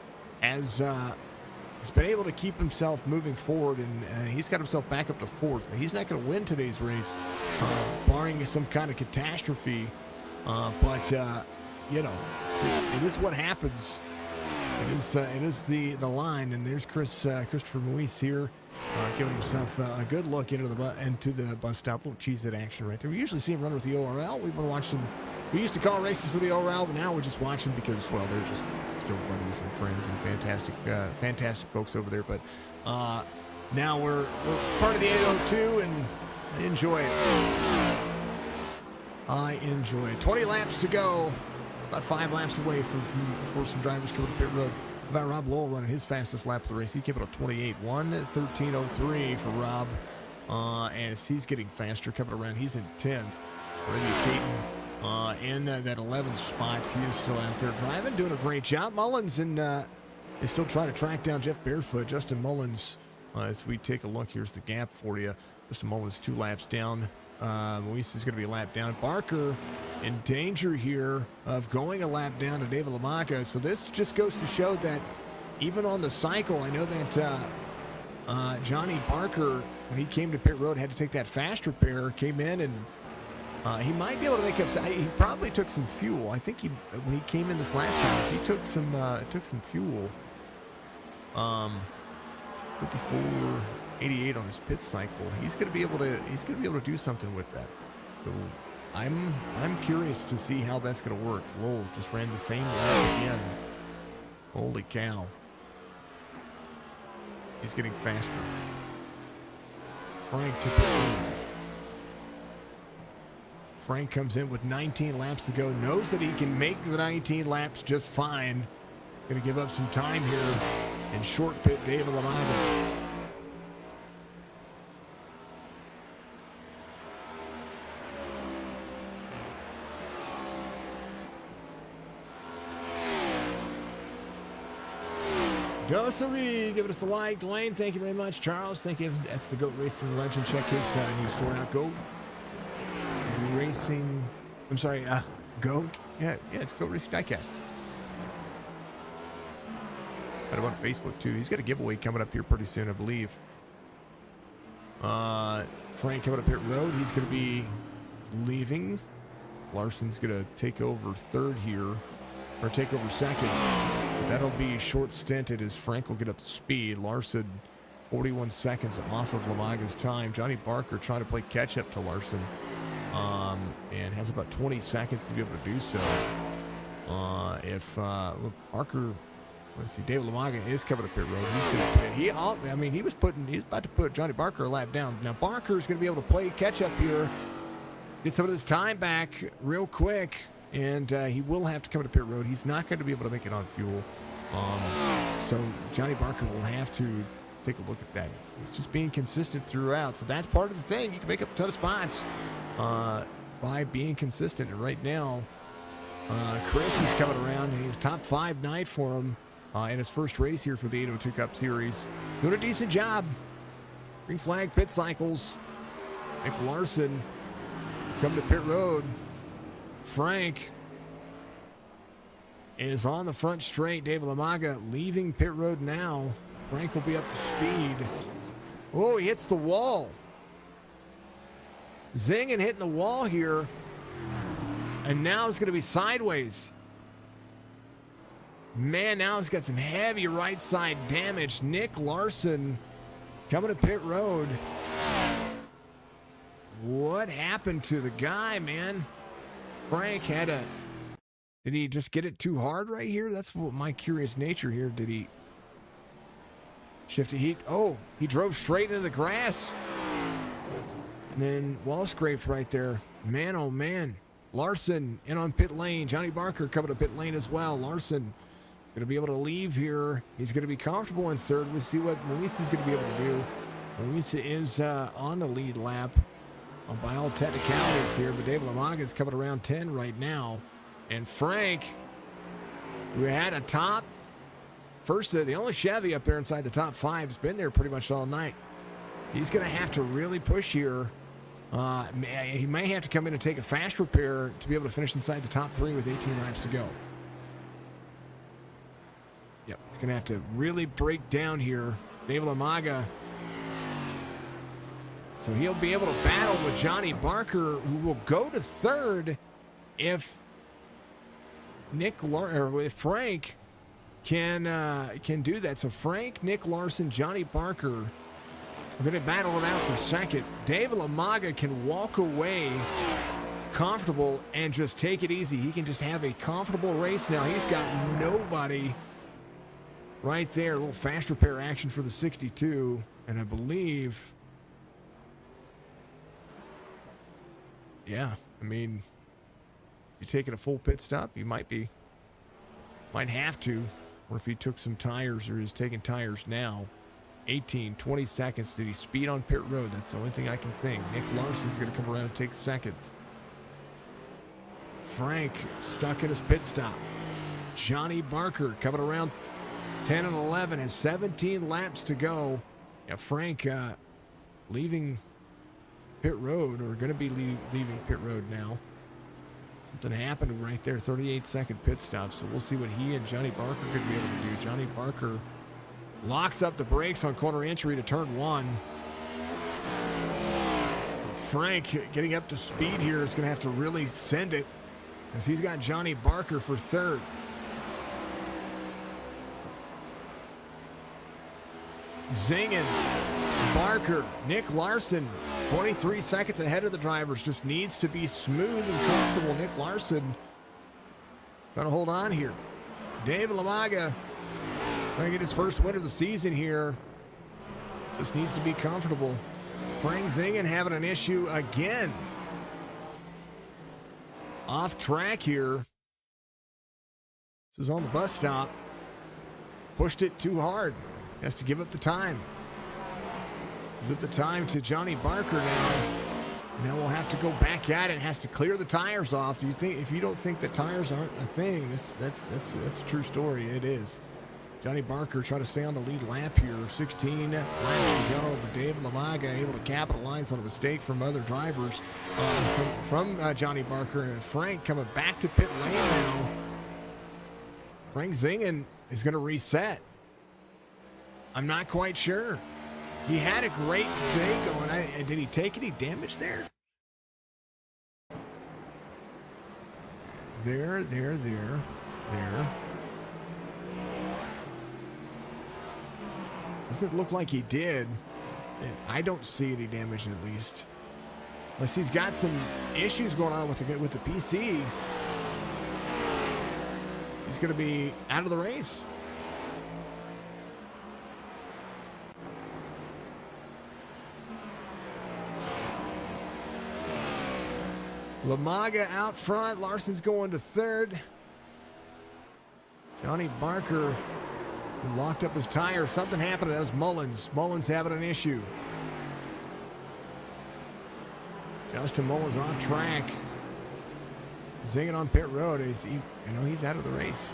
has been able to keep himself moving forward, and he's got himself back up to 4th. He's not going to win today's race, barring some kind of catastrophe. But it is what happens. It is the line, and there's Christopher Muis here, giving himself a good look into the bus stop. Little cheese that action right there. We usually see him run with the ORL. We've been watching. We used to call races for the ORL, but now we're just watching because, well, they're just still buddies and friends and fantastic folks over there. But now we're part of the 802 and I enjoy it. 20 laps to go. About 5 laps away for some drivers coming to pit road. About Rob Lowell running his fastest lap of the race. He came out at 28.1, 13.03 for Rob. As he's getting faster, coming around, he's in 10th. Randy Caton in that 11th spot. He is still out there driving, doing a great job. Mullins is still trying to track down Jeff Barefoot. Justin Mullins, as we take a look, here's the gap for you. Justin Mullins 2 laps down. Moise is going to be a lap down. Barker in danger here of going a lap down to David LaMaca. So this just goes to show that even on the cycle, I know that Johnny Barker, when he came to pit road, had to take that fast repair, came in, and he might be able to make up. He probably took some fuel. I think when he came in this last time, he took some fuel. 54.88 on his pit cycle. He's gonna be able to do something with that. So I'm curious to see how that's gonna work. Lowell just ran the same lap again. Holy cow. He's getting faster. Frank comes in with 19 laps to go. Knows that he can make the 19 laps just fine. Going to give up some time here and short pit David LaMaga. Dossery, giving us a like. Dwayne, thank you very much. Charles, thank you. That's the GOAT Racing Legend. Check his new store out. GOAT Racing. I'm sorry, GOAT. Yeah, it's GOAT Racing Diecast. Got him on Facebook too. He's got a giveaway coming up here pretty soon, I believe. Frank coming up pit road. He's going to be leaving. Larson's going to take over third here, or take over second. That'll be short stinted as Frank will get up to speed. Larson, 41 seconds off of LaMaga's time. Johnny Barker trying to play catch up to Larson, and has about 20 seconds to be able to do so. If Barker, let's see, David LaMaga is coming up pit road. He's going to pit. He's about to put Johnny Barker a lap down. Now Barker's going to be able to play catch up here, get some of this time back real quick. And he will have to come to pit road. He's not going to be able to make it on fuel. So Johnny Barker will have to take a look at that. He's just being consistent throughout. So that's part of the thing. You can make up a ton of spots by being consistent. And right now, Chris is coming around. He's top 5 night for him in his first race here for the 802 Cup Series. Doing a decent job. Green flag pit cycles. Nick Larson coming to pit road. Frank is on the front straight. David LaMaga leaving pit road now. Frank will be up to speed. Oh, he hits the wall. Zing and hitting the wall here. And now it's going to be sideways. Man, now he's got some heavy right side damage. Nick Larson coming to pit road. What happened to the guy, man? Frank did he just get it too hard right here? That's what my curious nature here. Did he shift it? He drove straight into the grass. And then wall scraped right there. Man, oh man. Larson in on pit lane. Johnny Barker coming to pit lane as well. Larson going to be able to leave here. He's going to be comfortable in third. We'll see what Moise is going to be able to do. Moise is on the lead lap. By all technicalities here, but David LaMaga is coming around 10 right now. And Frank, who had a top, the only Chevy up there inside the top 5, has been there pretty much all night. He's going to have to really push here. He may have to come in and take a fast repair to be able to finish inside the top 3 with 18 laps to go. Yep, he's going to have to really break down here. David LaMaga. So he'll be able to battle with Johnny Barker, who will go to third if if Frank can do that. So Frank, Nick Larson, Johnny Barker are going to battle it out for second. David LaMaga can walk away comfortable and just take it easy. He can just have a comfortable race now. He's got nobody right there. A little fast repair action for the 62, and I believe. Yeah, I mean, is he taking a full pit stop? He might be. Might have to. Or if he took some tires or is taking tires now. 18, 20 seconds. Did he speed on pit road? That's the only thing I can think. Nick Larson's going to come around and take second. Frank stuck in his pit stop. Johnny Barker coming around 10 and 11. Has 17 laps to go. Yeah, Frank leaving pit road, or going to be leaving pit road now. Something happened right there, 38-second pit stop. So we'll see what he and Johnny Barker could be able to do. Johnny Barker locks up the brakes on corner entry to turn 1. Frank getting up to speed here is going to have to really send it, as he's got Johnny Barker for third. Zingin, Barker, Nick Larson, 23 seconds ahead of the drivers. Just needs to be smooth and comfortable. Nick Larson going to hold on here. Dave Lamaga going to get his first win of the season here. Just needs to be comfortable. Frank Zingin having an issue again. Off track here. This is on the bus stop. Pushed it too hard. Has to give up the time. Gives up the time to Johnny Barker now. Now we'll have to go back at it. Has to clear the tires off. If you don't think that tires aren't a thing, that's a true story. It is. Johnny Barker trying to stay on the lead lap here. 16 laps to go, but Dave Lamaga able to capitalize on a mistake from other drivers, from Johnny Barker. And Frank coming back to pit lane now. Frank Zingin is going to reset. I'm not quite sure. He had a great thing going. Did he take any damage there? There. Doesn't look like he did. And I don't see any damage, at least. Unless he's got some issues going on with the PC. He's going to be out of the race. Lamaga out front. Larson's going to third. Johnny Barker locked up his tire. Something happened. That was Mullins. Mullins having an issue. Justin Mullins off track. Zinging on pit road. He's out of the race.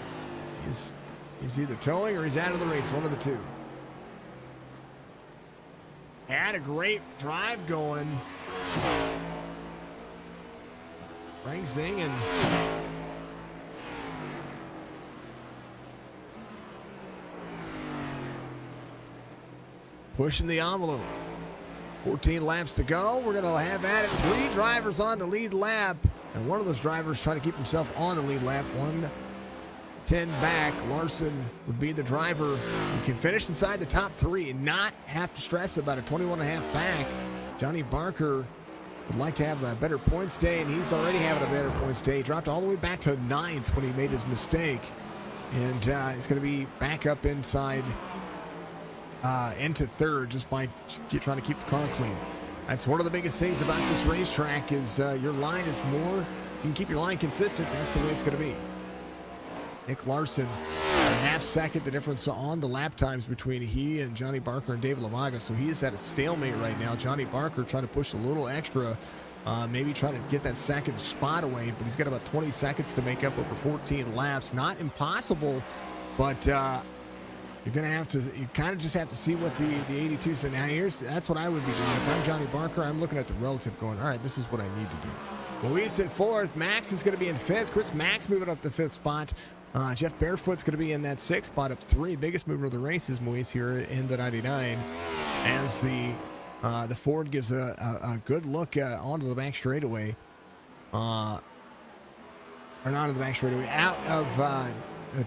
He's either towing or he's out of the race. One of the two. Had a great drive going. Frank Zingin. Pushing the envelope. 14 laps to go. We're going to have at it. 3 drivers on the lead lap. And one of those drivers trying to keep himself on the lead lap. 1:10 back. Larson would be the driver. He can finish inside the top 3 and not have to stress about a 21.5 back. Johnny Barker would like to have a better points day, and he's already having a better points day. He dropped all the way back to 9th when he made his mistake. And it's going to be back up inside into 3rd just by trying to keep the car clean. That's one of the biggest things about this racetrack is your line is more. You can keep your line consistent. That's the way it's going to be. Nick Larson, a half second the difference on the lap times between he and Johnny Barker and Dave Lamaga. So he is at a stalemate right now. Johnny Barker trying to push a little extra, maybe trying to get that second spot away, but he's got about 20 seconds to make up over 14 laps. Not impossible, but you're going to have to, you kind of just have to see what the 82s do. Now that's what I would be doing. If I'm Johnny Barker, I'm looking at the relative going, all right, this is what I need to do. Luis in 4th. Max is going to be in 5th. Chris Max moving up the 5th spot. Jeff Barefoot's going to be in that 6th spot up 3. Biggest mover of the race is Moise here in the 99. As the Ford gives a good look onto the back straightaway. Or not on the back straightaway. Out of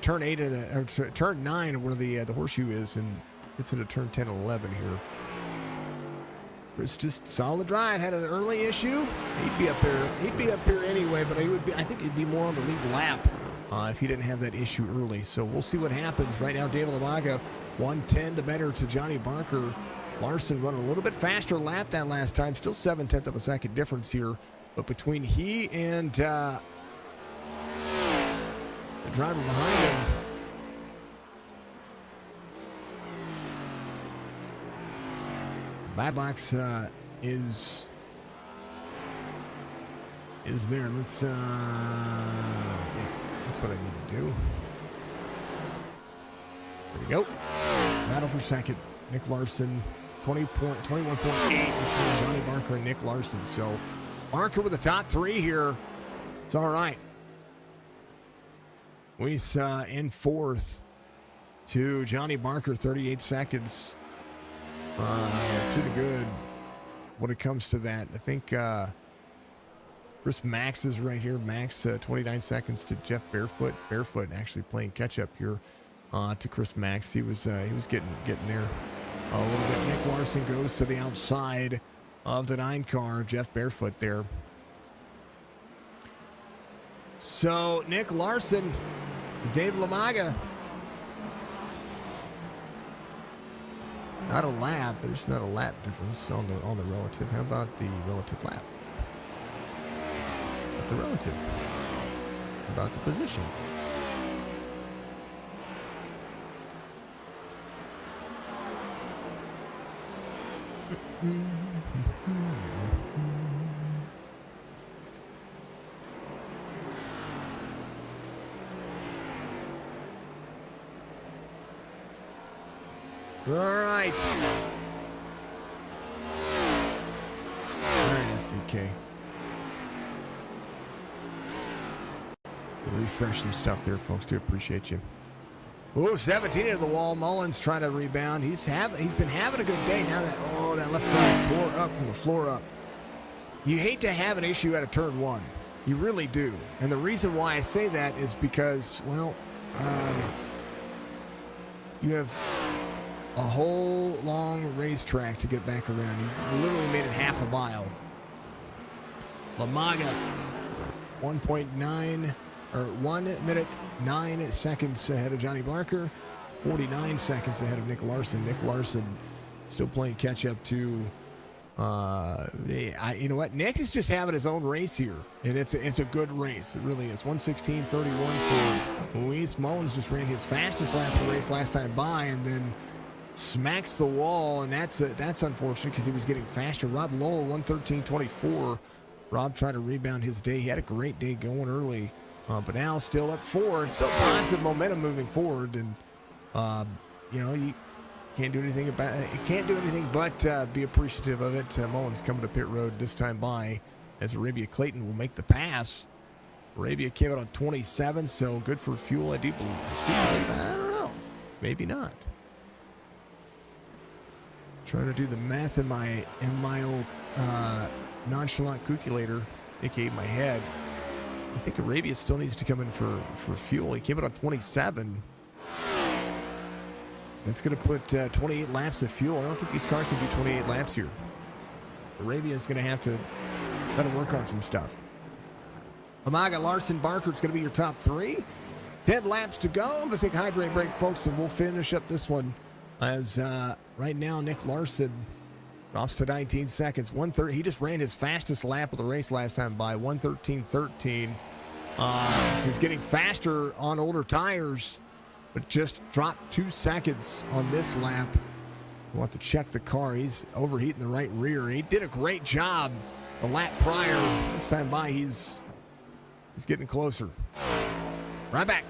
turn 8 or turn 9 where the horseshoe is, and it's into turn 10 and 11 here. Chris just solid drive. Had an early issue. He'd be up there. He'd be up here anyway, but I think he'd be more on the lead lap. If he didn't have that issue early. So we'll see what happens. Right now, David Lamaga, 1:10 the better to Johnny Barker. Larson running a little bit faster lap that last time. Still 0.7 of a second difference here. But between he and the driver behind him, Bad Box is there. Let's that's what I need to do. There we go. Battle for second. Nick Larson, 21.8 between Johnny Barker and Nick Larson. So Barker with the top 3 here. It's all right. Weiss in fourth to Johnny Barker, 38 seconds to the good when it comes to that. I think Chris Max is right here. Max, 29 seconds to Jeff Barefoot. Barefoot actually playing catch up here to Chris Max. He was getting there a little bit. Nick Larson goes to the outside of the 9 car. Jeff Barefoot there. So Nick Larson, Dave Lamaga. Not a lap. There's not a lap difference on the relative. How about the relative lap? About the relative. About the position. All right. All right, SDK. We'll refresh some stuff there, folks. Do appreciate you. Oh, 17 into the wall. Mullins trying to rebound. He's been having a good day. Now that left foot is tore up from the floor up. You hate to have an issue at a turn 1. You really do. And the reason why I say that is because, well, you have a whole long racetrack to get back around. You literally made it half a mile. Lamaga, 1.9 or 1 minute 9 seconds ahead of Johnny Barker, 49 seconds ahead of Nick Larson. Nick Larson still playing catch up to. You know what? Nick is just having his own race here, and it's a good race. It really is. 1:16:31 for Weiss. Mullins just ran his fastest lap of the race last time by, and then smacks the wall, and that's unfortunate because he was getting faster. Rob Lowell, 1:13:24. Rob trying to rebound his day. He had a great day going early, but now still up 4. It's still positive momentum moving forward, and you can't do anything about it. You can't do anything but be appreciative of it. Mullins coming to pit road this time by as Arabia Clayton will make the pass. Arabia came out on 27, so good for fuel. I do believe. I don't know. Maybe not. Trying to do the math in my old nonchalant calculator, aka my head. I think Arabia still needs to come in for fuel. He came out on 27. That's going to put 28 laps of fuel. I don't think these cars can do 28 laps here. Arabia is going to have to work on some stuff. Lamaga, Larson, Barker, it's going to be your top 3. 10 laps to go. I'm going to take a hydrate break, folks, and we'll finish up this one. As right now, Nick Larson drops to 19 seconds. 1:30. He just ran his fastest lap of the race last time by 1:13:13. So he's getting faster on older tires, but just dropped 2 seconds on this lap. We'll have to check the car. He's overheating the right rear. He did a great job the lap prior. This time by, he's getting closer. Right back.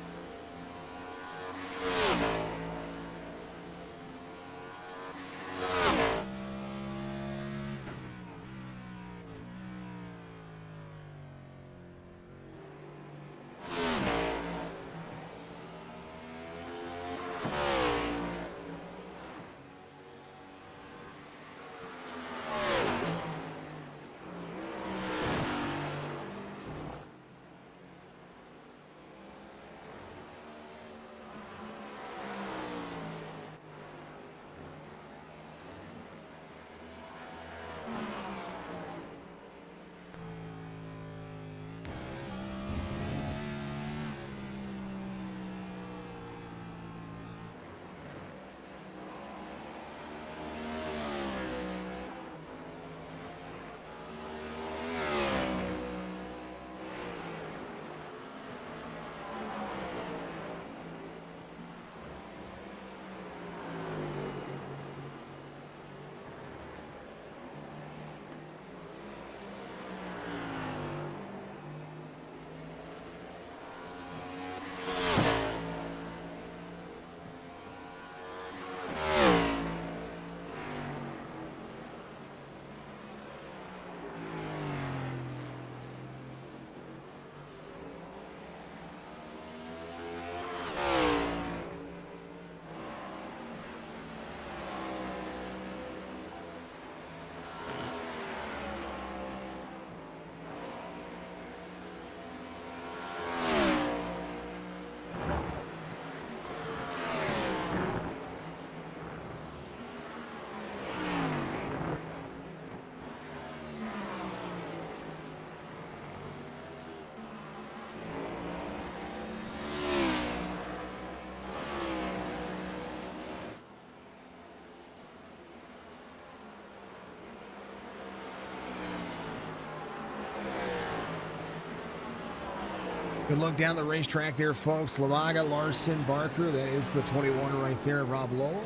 Good look down the racetrack there, folks. Lavaga, Larson, Barker. That is the 21 right there, Rob Lowell.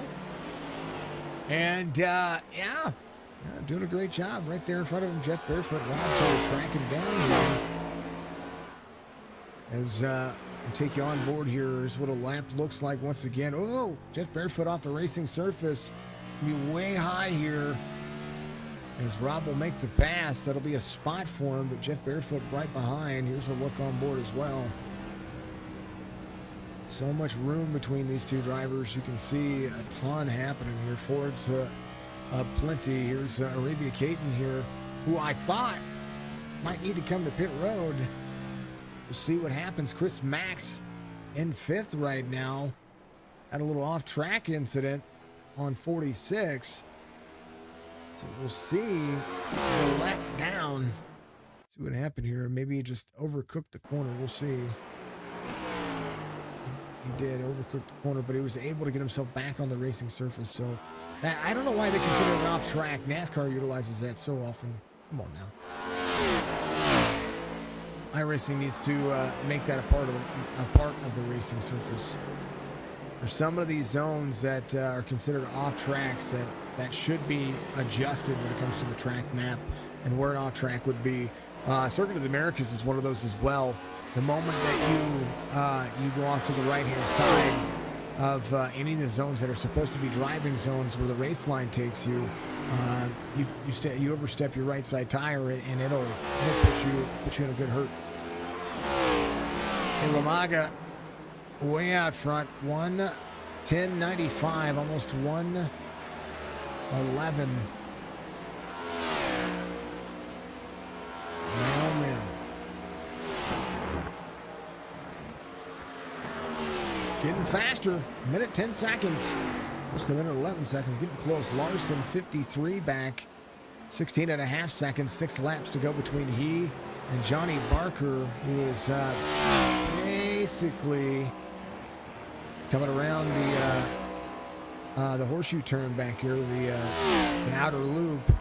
And, doing a great job right there in front of him. Jeff Barefoot, Rob, sort of tracking down here. As we take you on board here is what a lap looks like once again. Oh, Jeff Barefoot off the racing surface. Be way high here. As Rob will make the pass, that'll be a spot for him, but Jeff Barefoot right behind. Here's a look on board as well. So much room between these two drivers. You can see a ton happening here. Ford's plenty. Here's Arabia Caton here, who I thought might need to come to pit road. We'll see what happens. Chris Max in 5th right now. Had a little off-track incident on 46. So we'll see. He'll let down. See what happened here. Maybe he just overcooked the corner. We'll see. He did overcook the corner, but he was able to get himself back on the racing surface. So I don't know why they consider it off track. NASCAR utilizes that so often. Come on now. iRacing needs to make that a part of the racing surface. There's some of these zones that are considered off tracks that should be adjusted when it comes to the track map and where an off track would be. Circuit of the Americas is one of those as well. The moment that you go off to the right-hand side of any of the zones that are supposed to be driving zones where the race line takes you, you overstep your right side tire and it'll put you in a good hurt. And Lamaga way out front, 1:10.95, almost 1:11. Man. It's getting faster. Minute 10 seconds. Just a minute 11 seconds. Getting close. Larson 53 back. 16 and a half seconds. 6 laps to go between he and Johnny Barker, who is basically coming around the horseshoe turn back here, the outer loop.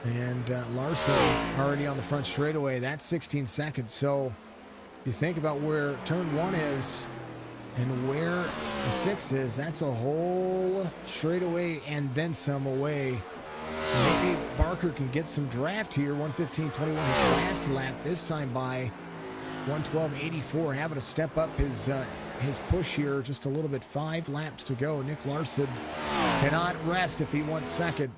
And Larson already on the front straightaway. That's 16 seconds. So you think about where turn 1 is and where the 6 is, that's a whole straightaway and then some away. So maybe Barker can get some draft here. 1:15.21 his last lap, this time by 1:12.84, having to step up his push here just a little bit. 5 laps to go. Nick Larson cannot rest if he wants second.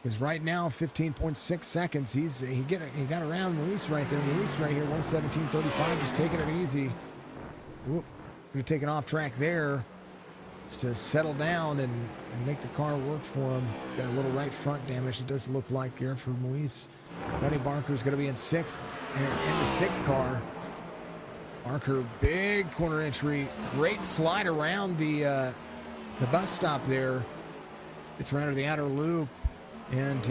Because right now, 15.6 seconds. He got around Maurice right there. Maurice right here, 1:17.35, just taking it easy. Whoop, gonna take an off track there. Just to settle down and make the car work for him. Got a little right front damage, it does look like there for Maurice. Johnny Barker's gonna be in 6th, in the 6th car. Barker, big corner entry, great slide around the bus stop there. It's around to the outer loop, and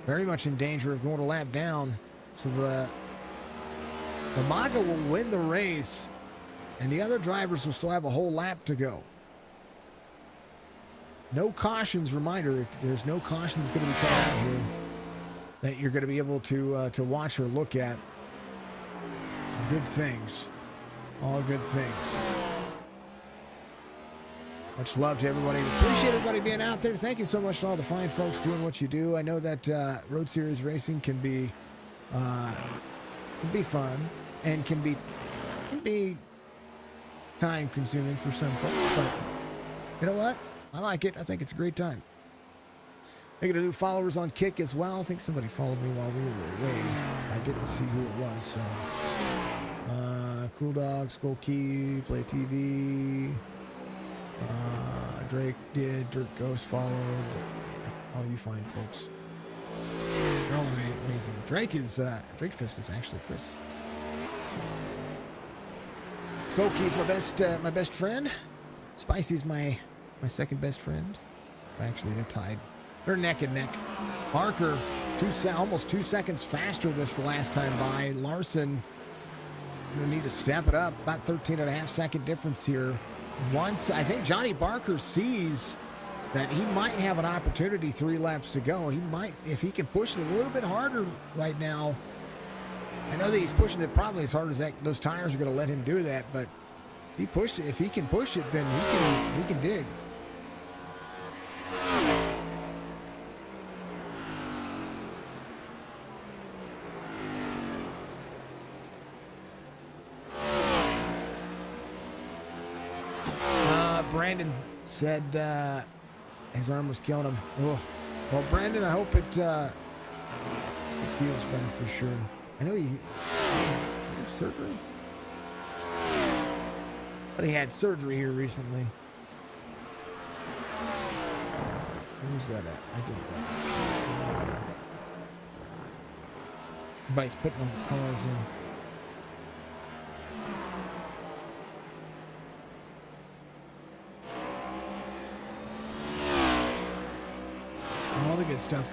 very much in danger of going a lap down. So the MAGA will win the race, and the other drivers will still have a whole lap to go. No cautions, reminder, there's no cautions going to be coming out here that you're going to be able to watch or look at. Some good things. All good things. Much love to everybody. Appreciate everybody being out there. Thank you so much to all the fine folks doing what you do. I know that Road Series racing can be fun and can be time consuming for some folks, but you know what? I like it. I think it's a great time. I got new followers on Kick as well. I think somebody followed me while we were away. I didn't see who it was, so Cool Dog, Skull Key, Play TV, Drake did, Dirt Ghost followed. Yeah, all you fine folks. They're all amazing. Drake Fist is actually Chris. Skull Key's my best friend. Spicy's my second best friend. Actually, they're tied. They're neck and neck. Barker, almost 2 seconds faster this last time by. Larson going to need to step it up. About 13 and a half second difference here. Once, I think Johnny Barker sees that he might have an opportunity 3 laps to go. He might, if he can push it a little bit harder right now, I know that he's pushing it probably as hard as those tires are going to let him do that, but he pushed it. If he can push it, then he can dig. Brandon said his arm was killing him. Oh. Well, Brandon, I hope it feels better for sure. I know he had surgery, but he had surgery here recently. Where's that at? I did that. But he's putting all the cars in. All the good stuff.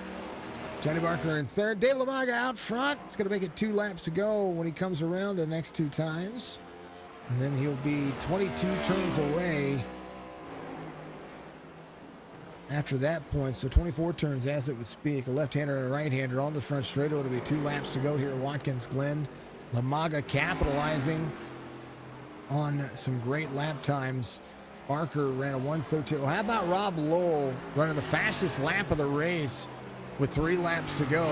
Johnny Barker in third. Dave Lamaga out front. It's going to make it 2 laps to go when he comes around the next 2 times. And then he'll be 22 turns away after that point. So 24 turns as it would speak. A left-hander and a right-hander on the front straight. It'll be 2 laps to go here at Watkins Glen. Lamaga capitalizing on some great lap times. Barker ran a 1:13. Well, how about Rob Lowell running the fastest lap of the race with 3 laps to go?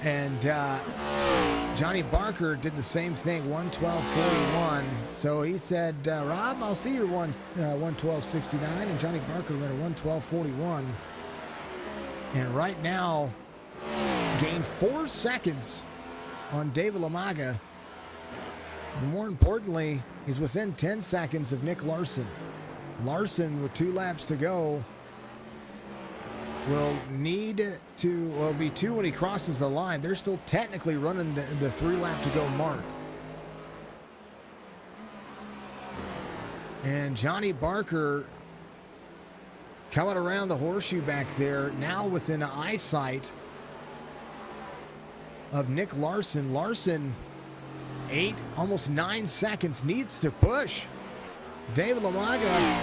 And Johnny Barker did the same thing, 1:12.41. So he said, Rob, I'll see your 1:12.69. And Johnny Barker ran a 1:12.41. And right now, gained 4 seconds on David Lamaga. But more importantly, he's within 10 seconds of Nick Larson. Larson, with 2 laps to go, will be 2 when he crosses the line. They're still technically running the 3 lap to go mark. And Johnny Barker coming around the horseshoe back there, now within eyesight of Nick Larson. Larson, 8, almost 9 seconds, needs to push. David Lamaga,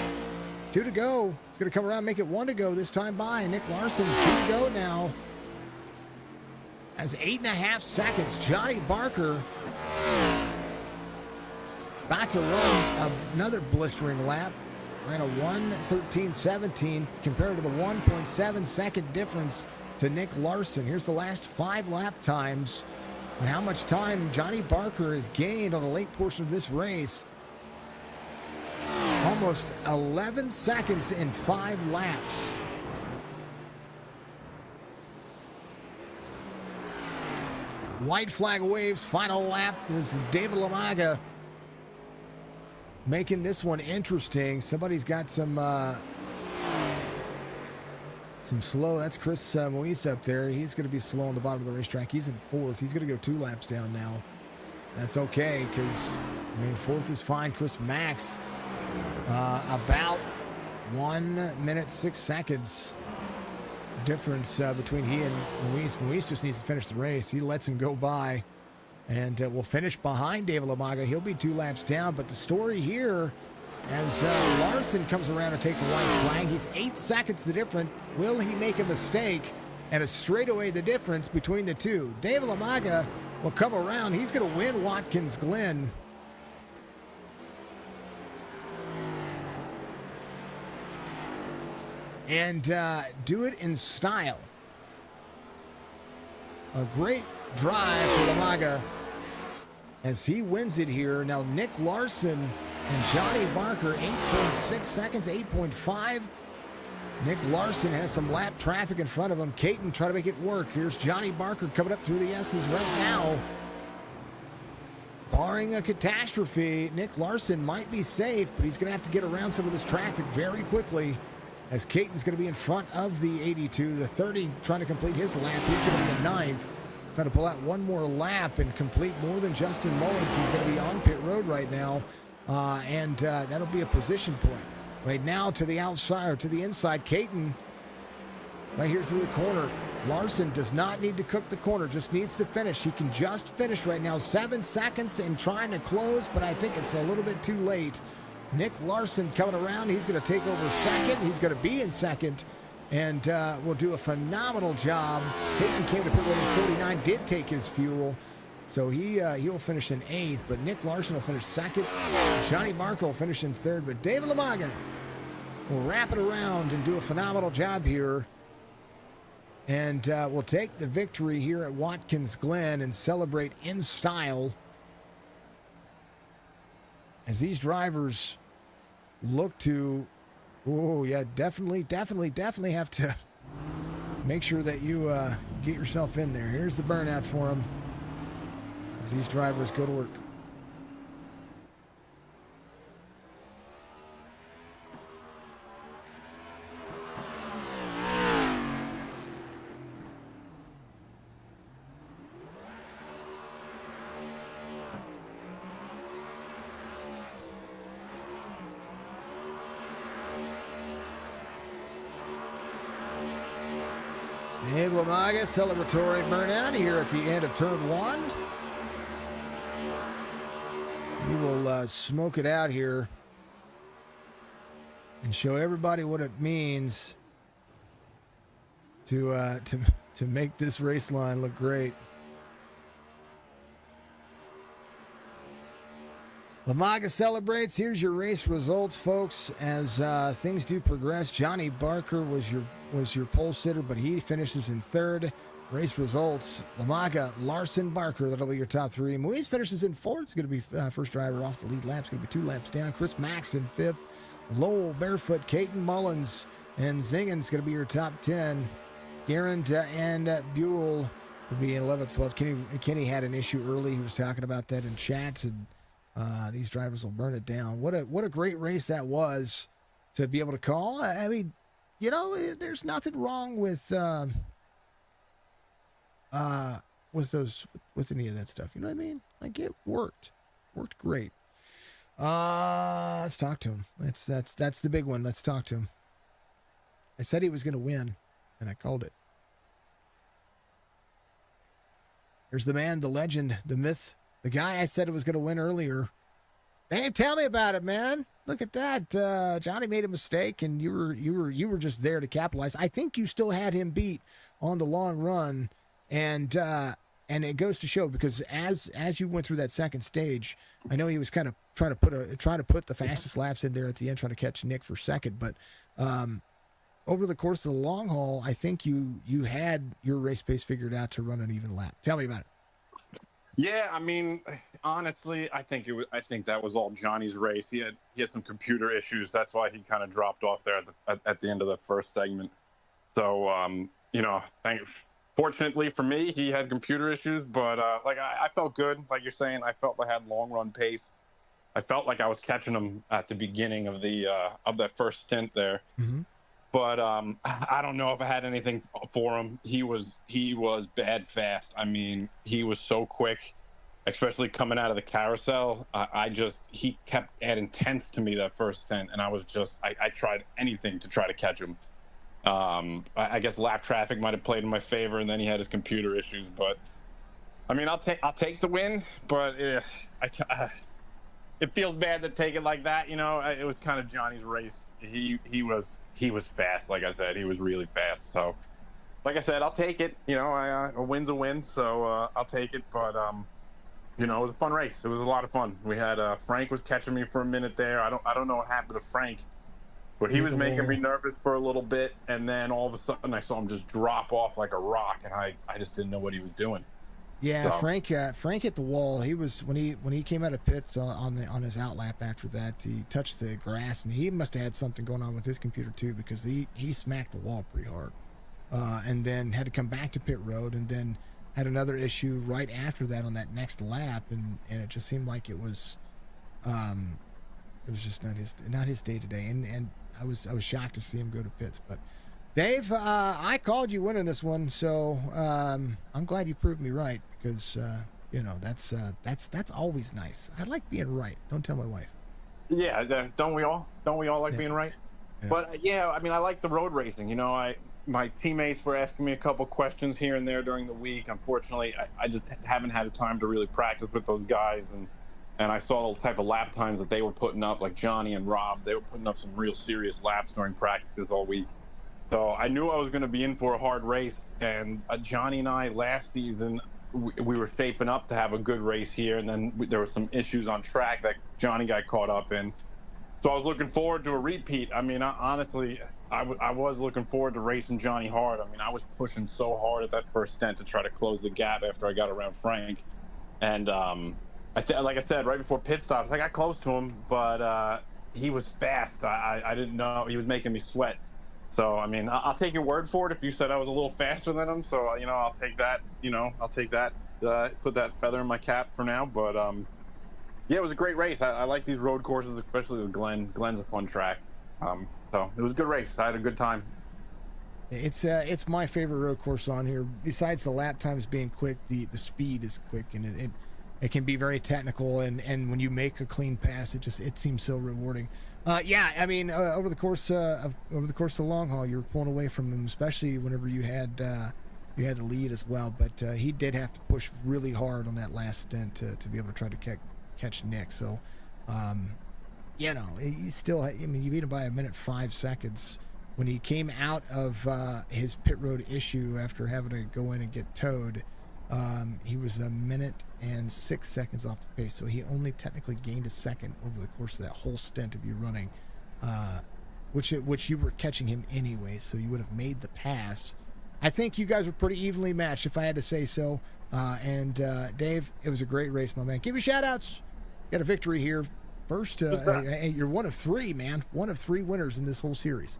2 to go. He's going to come around, make it 1 to go this time by. Nick Larson, 2 to go now. Has 8.5 seconds. Johnny Barker about to run another blistering lap. Ran a 1:13.17 compared to the 1.7 second difference to Nick Larson. Here's the last 5 lap times and how much time Johnny Barker has gained on the late portion of this race. Almost 11 seconds in 5 laps. White flag waves, final lap is David Lamaga making this one interesting. Somebody's got some slow. That's Chris Moise up there. He's going to be slow on the bottom of the racetrack. He's in 4th. He's going to go 2 laps down now. That's okay because, 4th is fine. Chris Max, about 1 minute, 6 seconds difference between he and Moise. Moise just needs to finish the race. He lets him go by and will finish behind David Lamaga. He'll be 2 laps down. But the story here, as Larson comes around to take the white flag, he's 8 seconds the difference. Will he make a mistake and a straightaway the difference between the two? David Lamaga will come around. He's going to win Watkins Glen. And do it in style. A great drive for Lamaga as he wins it here. Now Nick Larson and Johnny Barker, 8.6 seconds, 8.5. Nick Larson has some lap traffic in front of him. Caton try to make it work. Here's Johnny Barker coming up through the S's right now. Barring a catastrophe, Nick Larson might be safe, but he's going to have to get around some of this traffic very quickly as Caton's going to be in front of the 82. The 30 trying to complete his lap. He's going to be in 9th. Trying to pull out one more lap and complete more than Justin Mullins, who's going to be on pit road right now. And that'll be a position point. Right now to the outside, or to the inside, Caton right here through the corner. Larson does not need to cook the corner, just needs to finish. He can just finish right now. 7 seconds and trying to close, but I think it's a little bit too late. Nick Larson coming around. He's going to take over second. He's going to be in second. and will do a phenomenal job. Peyton came to pit road in 49, did take his fuel, so he'll finish in 8th, but Nick Larson will finish 2nd. Johnny Barker will finish in 3rd, but David Lamaga will wrap it around and do a phenomenal job here. And we'll take the victory here at Watkins Glen and celebrate in style as these drivers look to, oh yeah, definitely have to make sure that you get yourself in there. Here's the burnout for them as these drivers go to work. Dave Lamaga, celebratory burnout here at the end of turn 1. He will smoke it out here and show everybody what it means to make this race line look great. Lamaga celebrates. Here's your race results, folks. As things do progress, Johnny Barker was your pole sitter, but he finishes in 3rd. Race results: Lamaga, Larson, Barker. That'll be your top 3. Moise finishes in 4th. It's going to be first driver off the lead lap. It's going to be 2 laps down. Chris Max in 5th. Lowell, Barefoot, Caton Mullins, and Zingen's going to be your top 10. Garand and Buell will be in 11th, 12th. Kenny had an issue early. He was talking about that in chats, and these drivers will burn it down. What a great race that was to be able to call. I mean, you know, there's nothing wrong with any of that stuff. You know what I mean? Like, it worked great. Let's talk to him. That's the big one. Let's talk to him. I said he was going to win, and I called it. There's the man, the legend, the myth, the guy I said it was going to win earlier. Dave, tell me about it, man. Look at that. Johnny made a mistake, and you were just there to capitalize. I think you still had him beat on the long run, and it goes to show, because as you went through that second stage, I know he was kind of trying to put the fastest laps in there at the end, trying to catch Nick for second, but over the course of the long haul, I think you had your race pace figured out to run an even lap. Tell me about it. Yeah, I mean, honestly, I think that was all Johnny's race. He had some computer issues. That's why he kind of dropped off there at the end of the first segment. So, fortunately for me, he had computer issues, but I felt good. Like you're saying, I felt I had long run pace. I felt like I was catching him at the beginning of that first stint there. Mm-hmm. But I don't know if I had anything for him. He was bad fast. I mean, he was so quick, especially coming out of the carousel. He kept adding tenths to me that first stint, and I tried anything to try to catch him. I guess lap traffic might have played in my favor, and then he had his computer issues. But I mean, I'll take the win, but it feels bad to take it like that. You know, it was kind of Johnny's race. He was fast. Like I said, he was really fast. So, like I said, I'll take it. You know, a win's a win. So I'll take it. But it was a fun race. It was a lot of fun. We had Frank was catching me for a minute there. I don't know what happened to Frank, but he was making me nervous for a little bit. And then all of a sudden, I saw him just drop off like a rock, and I just didn't know what he was doing. Yeah, so. Frank hit the wall. He was when he came out of pits on his outlap after that. He touched the grass, and he must have had something going on with his computer too, because he smacked the wall pretty hard, and then had to come back to pit road, and then had another issue right after that on that next lap, and it just seemed like it was just not his day today, and I was shocked to see him go to pits, but. Dave, I called you winning this one, so I'm glad you proved me right, because that's always nice. I like being right. Don't tell my wife. Yeah, don't we all? Don't we all like being right? Yeah. But I mean, I like the road racing. You know, my teammates were asking me a couple questions here and there during the week. Unfortunately, I just haven't had time to really practice with those guys, and I saw the type of lap times that they were putting up, like Johnny and Rob. They were putting up some real serious laps during practices all week. So I knew I was going to be in for a hard race. And Johnny and I last season, we were shaping up to have a good race here. And then there were some issues on track that Johnny got caught up in. So I was looking forward to a repeat. I mean, honestly, I was looking forward to racing Johnny hard. I mean, I was pushing so hard at that first stint to try to close the gap after I got around Frank. And like I said, right before pit stops, I got close to him, but he was fast. I didn't know he was making me sweat. So I mean, I'll take your word for it if you said I was a little faster than him. So I'll take that. I'll take that. Put that feather in my cap for now. But yeah, it was a great race. I like these road courses, especially the Glen. Glen's a fun track. So it was a good race. I had a good time. It's my favorite road course on here. Besides the lap times being quick, the speed is quick, and it can be very technical. And when you make a clean pass, it seems so rewarding. Yeah, I mean, over the course of the long haul, you were pulling away from him, especially whenever you had the lead as well. But he did have to push really hard on that last stint to be able to try to catch Nick. So, he still. I mean, you beat him by 1:05 when he came out of his pit road issue after having to go in and get towed. He was 1:06 off the pace, so he only technically gained a second over the course of that whole stint of you running, which you were catching him anyway, so you would have made the pass. I think you guys were pretty evenly matched, if I had to say so. And Dave, it was a great race, my man. Give you shout-outs. Got a victory here. First, you're one of three, man. One of three winners in this whole series.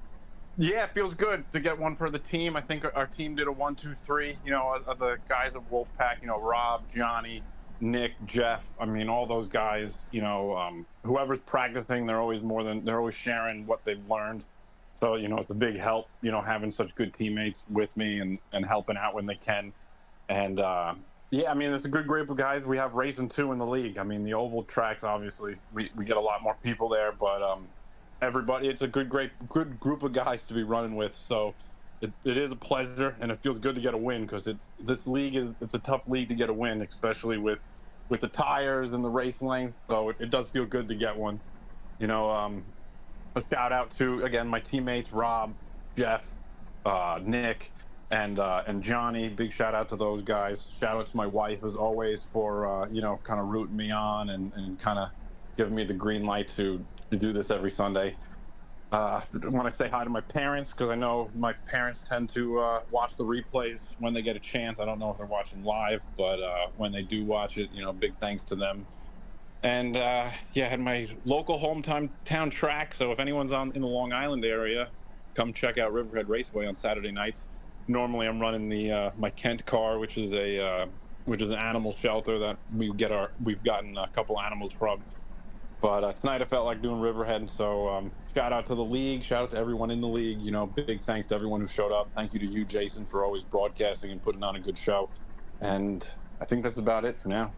Yeah, it feels good to get one for the team. I think our team did a 1, 2, 3. The guys of Wolfpack. Rob, Johnny, Nick, Jeff. I mean, all those guys. Whoever's practicing, they're always sharing what they've learned. So it's a big help. Having such good teammates with me and helping out when they can. And yeah, I mean, it's a good group of guys. We have racing 2 in the league. I mean, the oval tracks, obviously, we get a lot more people there, but everybody, it's a good group of guys to be running with. So it is a pleasure, and it feels good to get a win, because it's a tough league to get a win, especially with the tires and the race length. So it does feel good to get one. A shout out to, again, my teammates Rob, Jeff, Nick, and Johnny. Big shout out to those guys. Shout out to my wife, as always, for kind of rooting me on and kind of giving me the green light to do this every Sunday. I want to say hi to my parents, because I know my parents tend to watch the replays when they get a chance. I don't know if they're watching live, but when they do watch it, big thanks to them. And I had my local hometown track. So if anyone's in the Long Island area, come check out Riverhead Raceway on Saturday nights. Normally, I'm running my Kent car, which is an animal shelter that we've gotten a couple animals from. But tonight I felt like doing Riverhead, so shout out to the league, shout out to everyone in the league. Big thanks to everyone who showed up. Thank you to you, Jason, for always broadcasting and putting on a good show. And I think that's about it for now.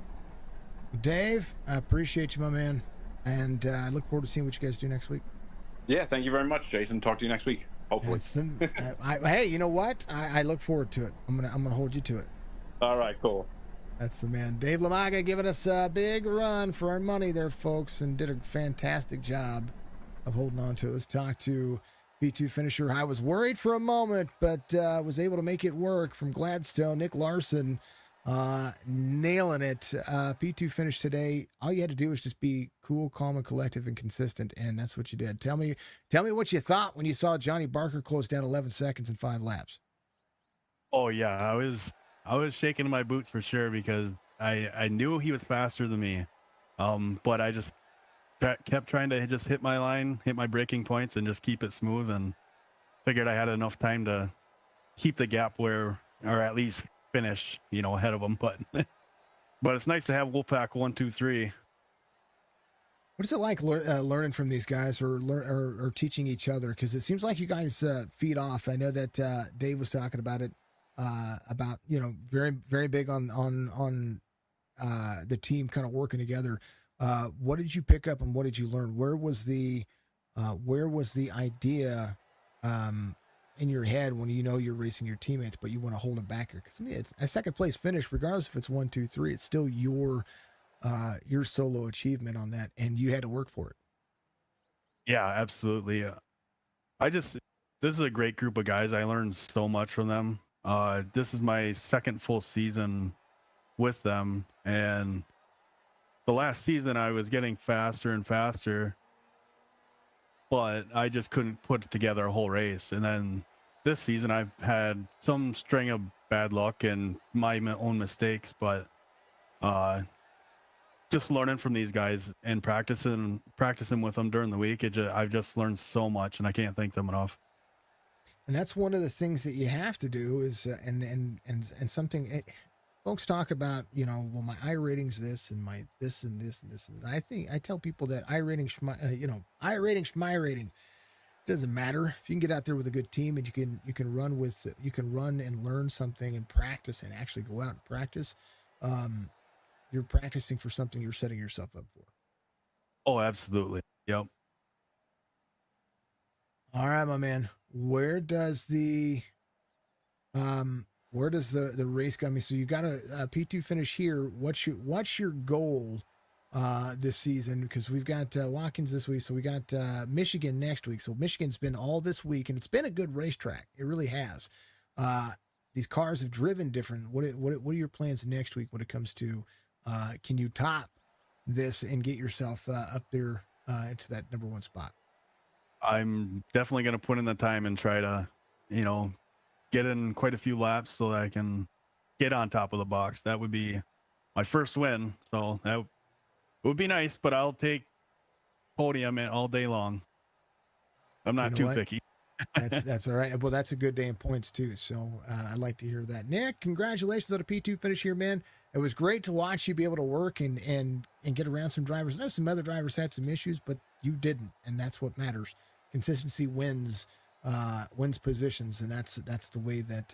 Dave, I appreciate you, my man, and I look forward to seeing what you guys do next week. Yeah, thank you very much, Jason. Talk to you next week, hopefully. Hey, you know what? I look forward to it. I'm gonna hold you to it. All right, cool. That's the man. Dave Lamaga giving us a big run for our money there, folks, and did a fantastic job of holding on to it. Let's talk to P2 finisher. I was worried for a moment, but was able to make it work from Gladstone. Nick Larson nailing it. P2 finished today. All you had to do was just be cool, calm, and collective and consistent, and that's what you did. Tell me what you thought when you saw Johnny Barker close down 11 seconds in 5 laps. Oh yeah, I was shaking my boots for sure, because I knew he was faster than me, but I just kept trying to just hit my line, hit my braking points, and just keep it smooth, and figured I had enough time to keep the gap or at least finish, ahead of them. But it's nice to have Wolfpack 1, 2, 3. What is it like learning from these guys or teaching each other? Because it seems like you guys feed off. I know that Dave was talking about it. About very very big on the team kind of working together. What did you pick up and what did you learn? Where was the idea in your head when you're racing your teammates, but you want to hold them back here? Because it's a second place finish, regardless if it's 1, 2, 3. It's still your solo achievement on that, and you had to work for it. Yeah, absolutely. I just this is a great group of guys. I learned so much from them. This is my second full season with them, and the last season I was getting faster and faster, but I just couldn't put together a whole race. And then this season I've had some string of bad luck and my own mistakes, but uh, just learning from these guys and practicing with them during the week, I've just learned so much, and I can't thank them enough. And that's one of the things that you have to do is, and something folks talk about, well, my I rating's this and my this and this and this. And I tell people that I rating, I rating, schmy rating doesn't matter. If you can get out there with a good team and you can run and learn something and practice and actually go out and practice, you're practicing for something you're setting yourself up for. Oh, absolutely. Yep. All right, my man. Where does the race go? I mean, so you got a P2 finish here. What's your goal this season? Because we've got Watkins this week, so we got Michigan next week. So Michigan's been all this week, and it's been a good racetrack. It really has. These cars have driven different. What are your plans next week when it comes to can you top this and get yourself up there into that number one spot? I'm definitely going to put in the time and try to, get in quite a few laps so that I can get on top of the box. That would be my first win. So that would be nice, but I'll take podium all day long. I'm not too picky. That's all right. Well, that's a good day in points too. So I'd like to hear that. Nick, congratulations on a P2 finish here, man. It was great to watch you be able to work and get around some drivers. I know some other drivers had some issues, but you didn't, and that's what matters. Consistency wins positions, and that's the way that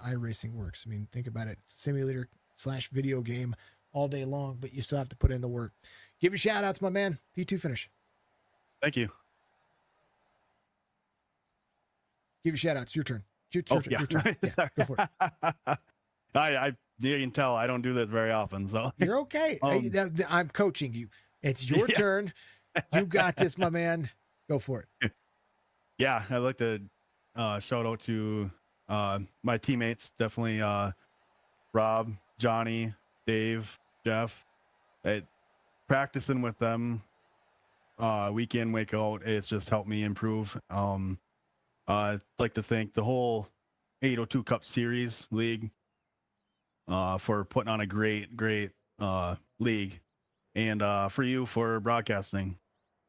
iRacing works. I mean, think about it. It's a simulator / video game all day long, but you still have to put in the work. Give your shout outs, my man. P2 finish. Thank you. Give your shout outs. Your turn. Your turn. Yeah, go for it. You can tell I don't do this very often, so you're okay. I'm coaching you. It's your turn. You got this, my man. Go for it. Yeah, I'd like to shout out to my teammates, definitely Rob, Johnny, Dave, Jeff. Practicing with them week in, week out, it's just helped me improve. I'd like to thank the whole 802 Cup Series League for putting on a great league, and for you for broadcasting.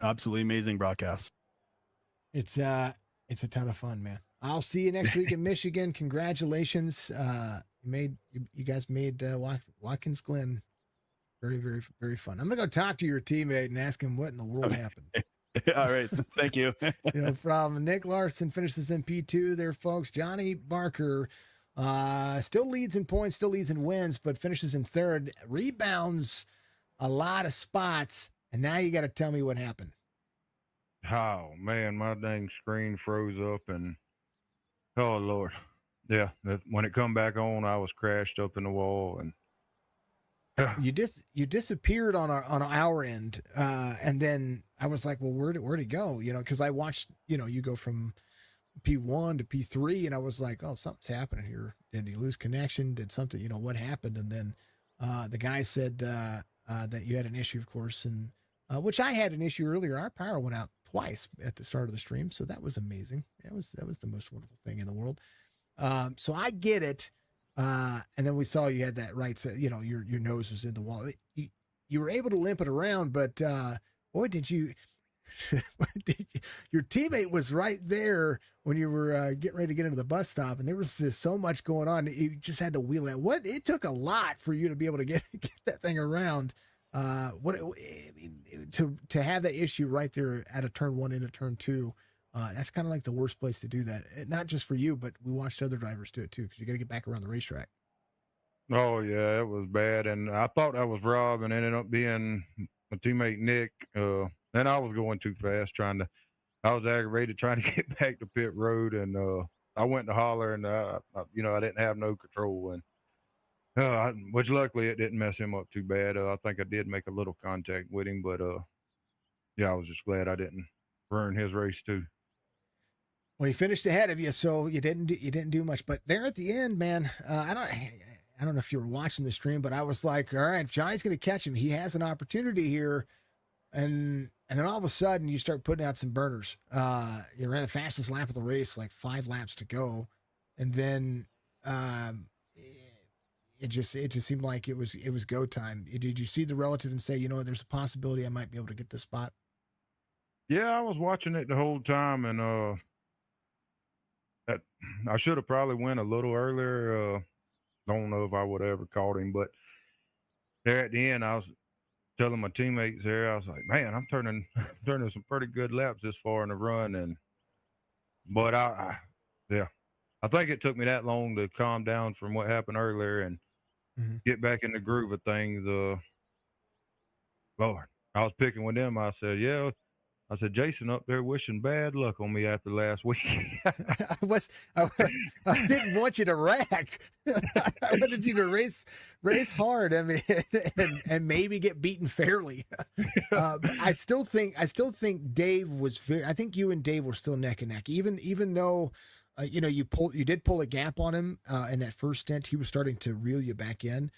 Absolutely amazing broadcast. It's a ton of fun, man. I'll see you next week in Michigan. Congratulations. You guys made Watkins Glen very, very, very fun. I'm gonna go talk to your teammate and ask him what in the world happened. All right, thank you. No problem. Nick Larson finishes in P2 there, folks. Johnny Barker still leads in points, still leads in wins, but finishes in third. Rebounds a lot of spots, and now you got to tell me what happened. Oh man, my dang screen froze up, and oh Lord, yeah. When it come back on, I was crashed up in the wall, and you disappeared on our end, and then I was like, well, where'd it go? Because I watched, you go from P1 to P3, and I was like, oh, something's happening here. Did he lose connection? Did something? What happened? And then the guy said that you had an issue, of course, and which I had an issue earlier. Our power went out twice at the start of the stream, so that was amazing. That was the most wonderful thing in the world. So I get it. And then we saw you had that right. So, your nose was in the wall. You were able to limp it around, but boy, did you! Your teammate was right there when you were getting ready to get into the bus stop, and there was just so much going on. You just had to wheel it. It took a lot for you to be able to get that thing around. To have that issue right there at a turn one into turn two, that's kind of like the worst place to do that. Not just for you, but we watched other drivers do it too, because you got to get back around the racetrack. oh yeah, it was bad. And I thought that was Rob, and ended up being my teammate Nick. And I was going too fast, I was aggravated trying to get back to pit road, and I went to holler, and I didn't have no control, and which luckily it didn't mess him up too bad. I think I did make a little contact with him, but yeah, I was just glad I didn't ruin his race too. Well, he finished ahead of you, so you didn't do much. But there at the end, man, I don't know if you were watching the stream, but I was like, all right, if Johnny's going to catch him, he has an opportunity here. And then all of a sudden, you start putting out some burners. You ran the fastest lap of the race, like 5 laps to go, and then it just seemed like it was go time. Did you see the relative and say, you know, there's a possibility I might be able to get this spot? Yeah, I was watching it the whole time, and that I should have probably went a little earlier. Don't know if I would have ever caught him, but there at the end, I was telling my teammates there, I was like, man, I'm turning turning some pretty good laps this far in the run, and but yeah, I think it took me that long to calm down from what happened earlier and get back in the groove of things. Lord, I was picking with them. I said, yeah. I said, Jason up there wishing bad luck on me after last week. I didn't want you to rack. I wanted you to race hard. I mean, and maybe get beaten fairly. I still think Dave was I think you and Dave were still neck and neck, even though, you know, you did pull a gap on him in that first stint. He was starting to reel you back in.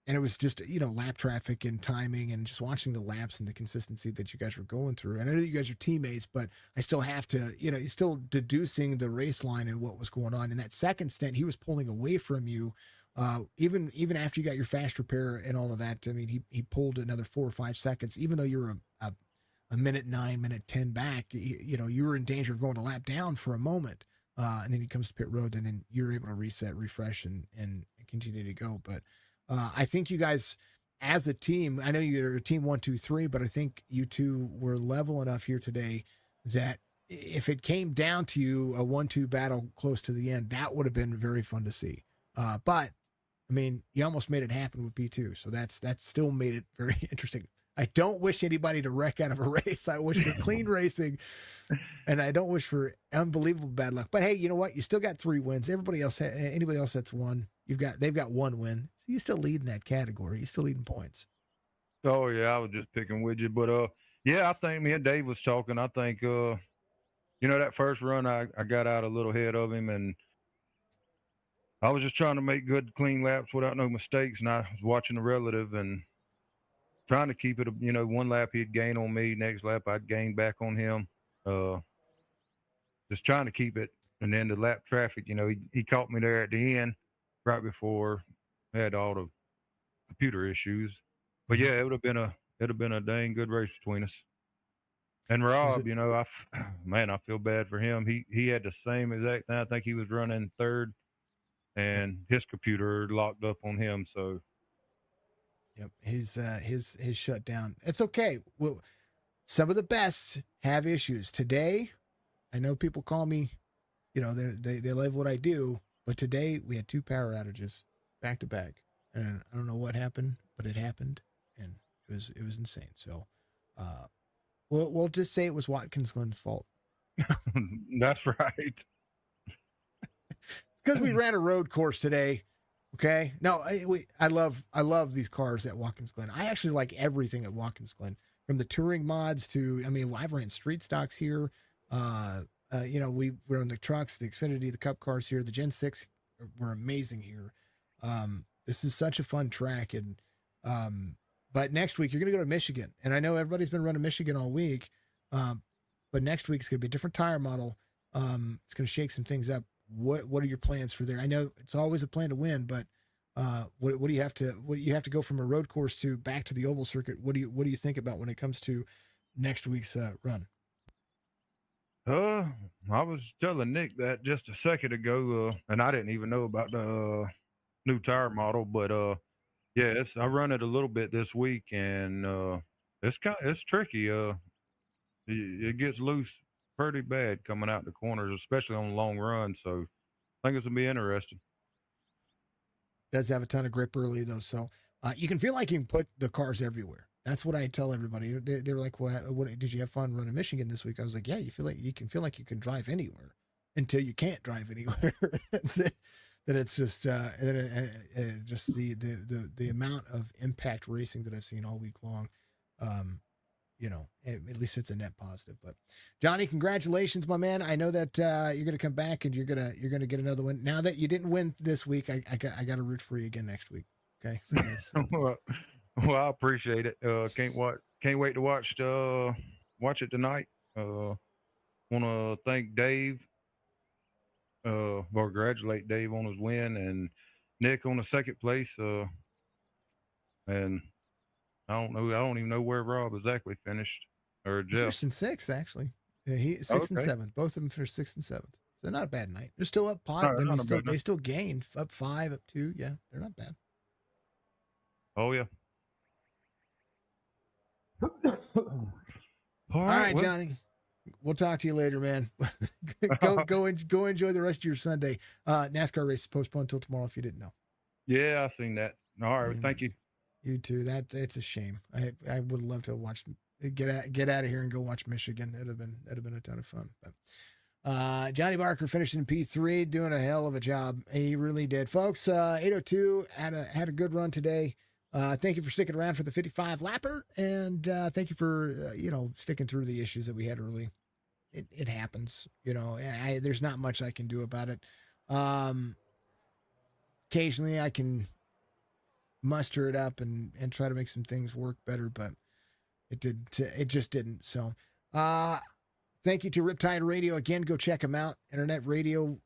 And it was just, you know, lap traffic and timing and just watching the laps and the consistency that you guys were going through. And I know you guys are teammates, but I still have to, you know, he's still deducing the race line and what was going on. In that second stint, he was pulling away from you. Even after you got your fast repair and all of that. I mean, he pulled another 4 or 5 seconds, even though you were a minute 9, minute 10 back, you know, you were in danger of going a lap down for a moment. And then he comes to pit road and then you're able to reset, refresh and continue to go. But, I think you guys, as a team, I know you're a team 1, 2, 3, but I think you two were level enough here today that if it came down to you, a 1-2 battle close to the end, that would have been very fun to see. But I mean, you almost made it happen with P2, so that's still made it very interesting. I don't wish anybody to wreck out of a race. I wish for clean racing, and I don't wish for unbelievable bad luck. But hey, you know what? You still got 3 wins. Anybody else that's won, they've got 1 win. So you still lead in that category. You still leading points. Oh yeah, I was just picking with you, but yeah, I think me and Dave was talking. I think you know, that first run I got out a little ahead of him, and I was just trying to make good clean laps without no mistakes, and I was watching the relative and trying to keep it, you know, 1 lap he'd gain on me, next lap I'd gain back on him. Just trying to keep it. And then the lap traffic, you know, he caught me there at the end, right before I had all the computer issues. But yeah, it would have been a dang good race between us. And Rob, you know, I feel bad for him. He had the same exact thing. I think he was running third, and his computer locked up on him. So, yep, his shut down. It's okay. Well, some of the best have issues. Today, I know people call me, you know, they love what I do, but today we had 2 power outages back to back, and I don't know what happened, but it happened, and it was insane. So, we'll just say it was Watkins Glen's fault. that's right. It's because we ran a road course today. Okay, no, I love these cars at Watkins Glen. I actually like everything at Watkins Glen, from the touring mods to, I mean, I've ran street stocks here. You know, we were on the trucks, the Xfinity, the Cup cars here. The Gen 6 were amazing here. This is such a fun track. And, but next week you're going to go to Michigan. And I know everybody's been running Michigan all week. But next week it's going to be a different tire model. It's going to shake some things up. What are your plans for there? I know it's always a plan to win, but, what do you have to go from a road course to back to the oval circuit? What do you think about when it comes to next week's, run? I was telling Nick that just a second ago, and I didn't even know about the new tire model, but yeah, I run it a little bit this week, and it's tricky. It gets loose pretty bad coming out the corners, especially on long runs. So I think it's gonna be interesting. Does have a ton of grip early though, so you can feel like you can put the cars everywhere. That's what I tell everybody. They're like, "Well, what did you have fun running Michigan this week?" I was like, "Yeah, you can feel like you can drive anywhere until you can't drive anywhere." Then it's just just the amount of impact racing that I've seen all week long. at least it's a net positive. But Johnny, congratulations, my man. I know that you're going to come back and you're going to get another win. Now that you didn't win this week, I got to root for you again next week. Okay. So that's, well, I appreciate it. Can't wait to watch it tonight. Want to thank Dave. Well, congratulate Dave on his win and Nick on the second place. And I don't know. I don't even know where Rob exactly finished or Jeff. Finished in sixth, actually. Yeah, he sixth and seventh. Both of them finished sixth and seventh. So not a bad night. They're still up five. They still gained up 5, up 2. Yeah, they're not bad. Oh yeah. All right, Johnny. We'll talk to you later, man. go enjoy the rest of your Sunday. NASCAR race is postponed until tomorrow if you didn't know. Yeah, I've seen that. All right, thank you. You too. It's a shame. I would love to watch get out of here and go watch Michigan. It'd have been a ton of fun. But Johnny Barker finished in P3, doing a hell of a job. He really did, folks. 802 had a good run today. Thank you for sticking around for the 55 lapper, and thank you for sticking through the issues that we had early. It happens, there's not much I can do about it. Occasionally I can muster it up and try to make some things work better, but it just didn't. So thank you to Riptide Radio again. Go check them out. Internet radio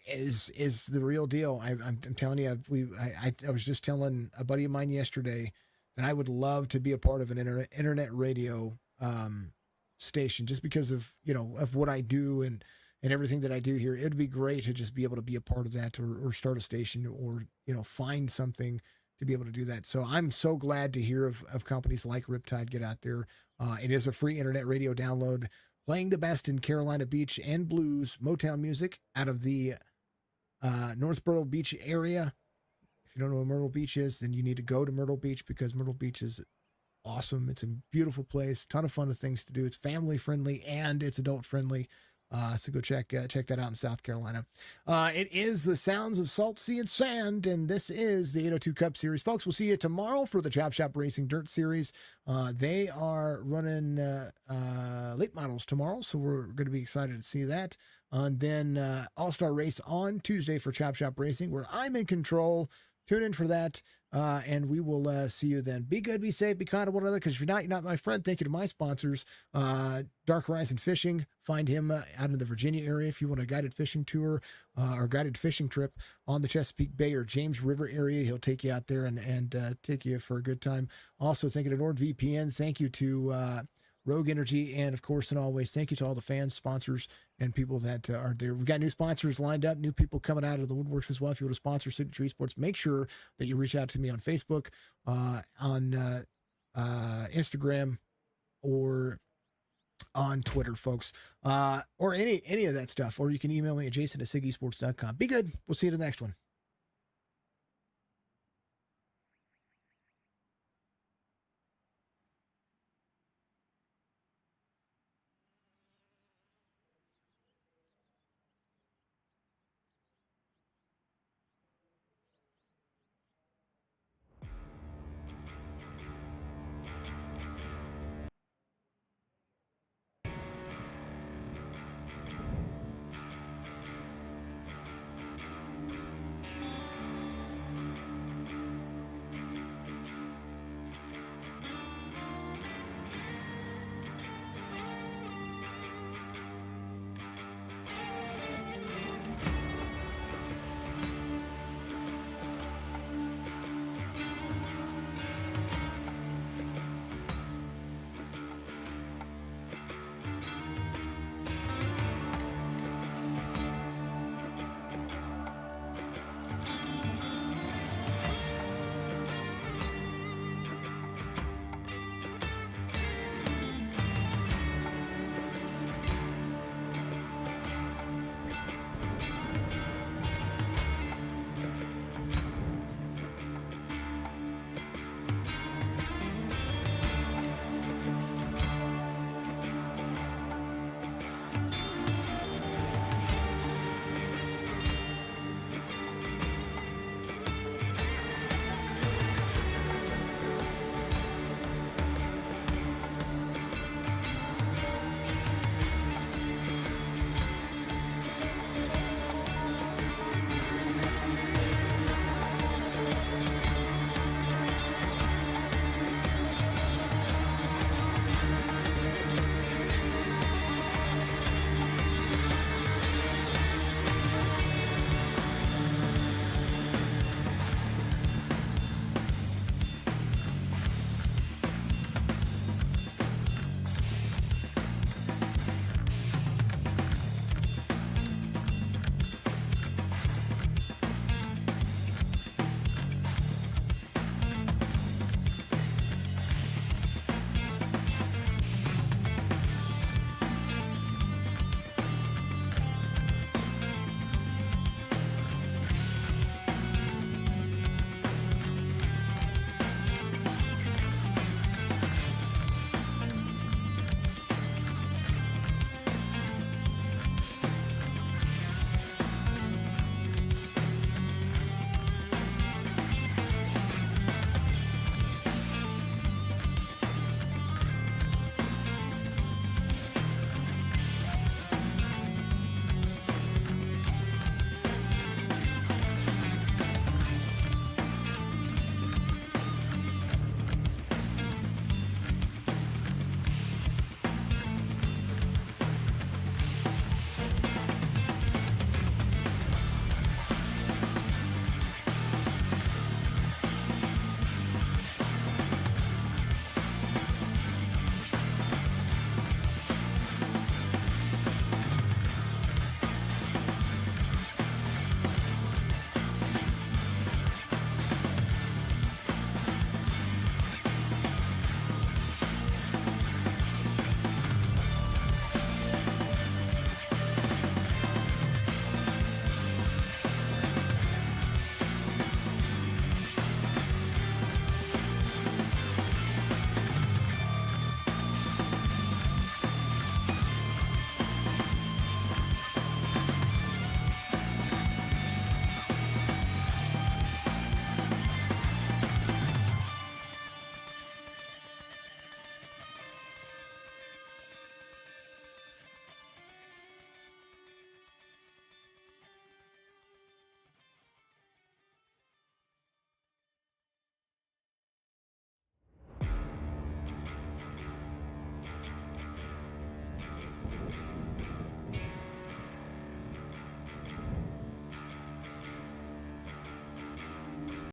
is the real deal. I'm telling you, I was just telling a buddy of mine yesterday that I would love to be a part of an internet radio station, just because of of what I do and everything that I do here. It'd be great to just be able to be a part of that, or start a station, or find something to be able to do that. So I'm so glad to hear of companies like Riptide get out there. It is a free internet radio download, playing the best in Carolina Beach and blues Motown music out of the Northborough Beach area. If you don't know where Myrtle Beach is, then you need to go to Myrtle Beach, because Myrtle Beach is awesome. It's a beautiful place, ton of fun things to do. It's family friendly and it's adult friendly. So go check that out in South Carolina. It is the sounds of salt, sea, and sand, and this is the 802 Cup Series. Folks, we'll see you tomorrow for the Chop Shop Racing Dirt Series. They are running late models tomorrow, so we're going to be excited to see that. And then All-Star Race on Tuesday for Chop Shop Racing, where I'm in control. Tune in for that, and we will see you then. Be good, be safe, be kind to one another, because if you're not my friend. Thank you to my sponsors, Dark Horizon Fishing. Find him out in the Virginia area if you want a guided fishing tour or guided fishing trip on the Chesapeake Bay or James River area. He'll take you out there and take you for a good time. Also, thank you to NordVPN. Thank you to Rogue Energy, and of course, and always, thank you to all the fans, sponsors, and people that are there. We've got new sponsors lined up, new people coming out of the woodworks as well. If you want to sponsor Signature Esports, make sure that you reach out to me on Facebook, on Instagram, or on Twitter, folks, or any of that stuff. Or you can email me at jason@sigesports.com. Be good. We'll see you in the next one.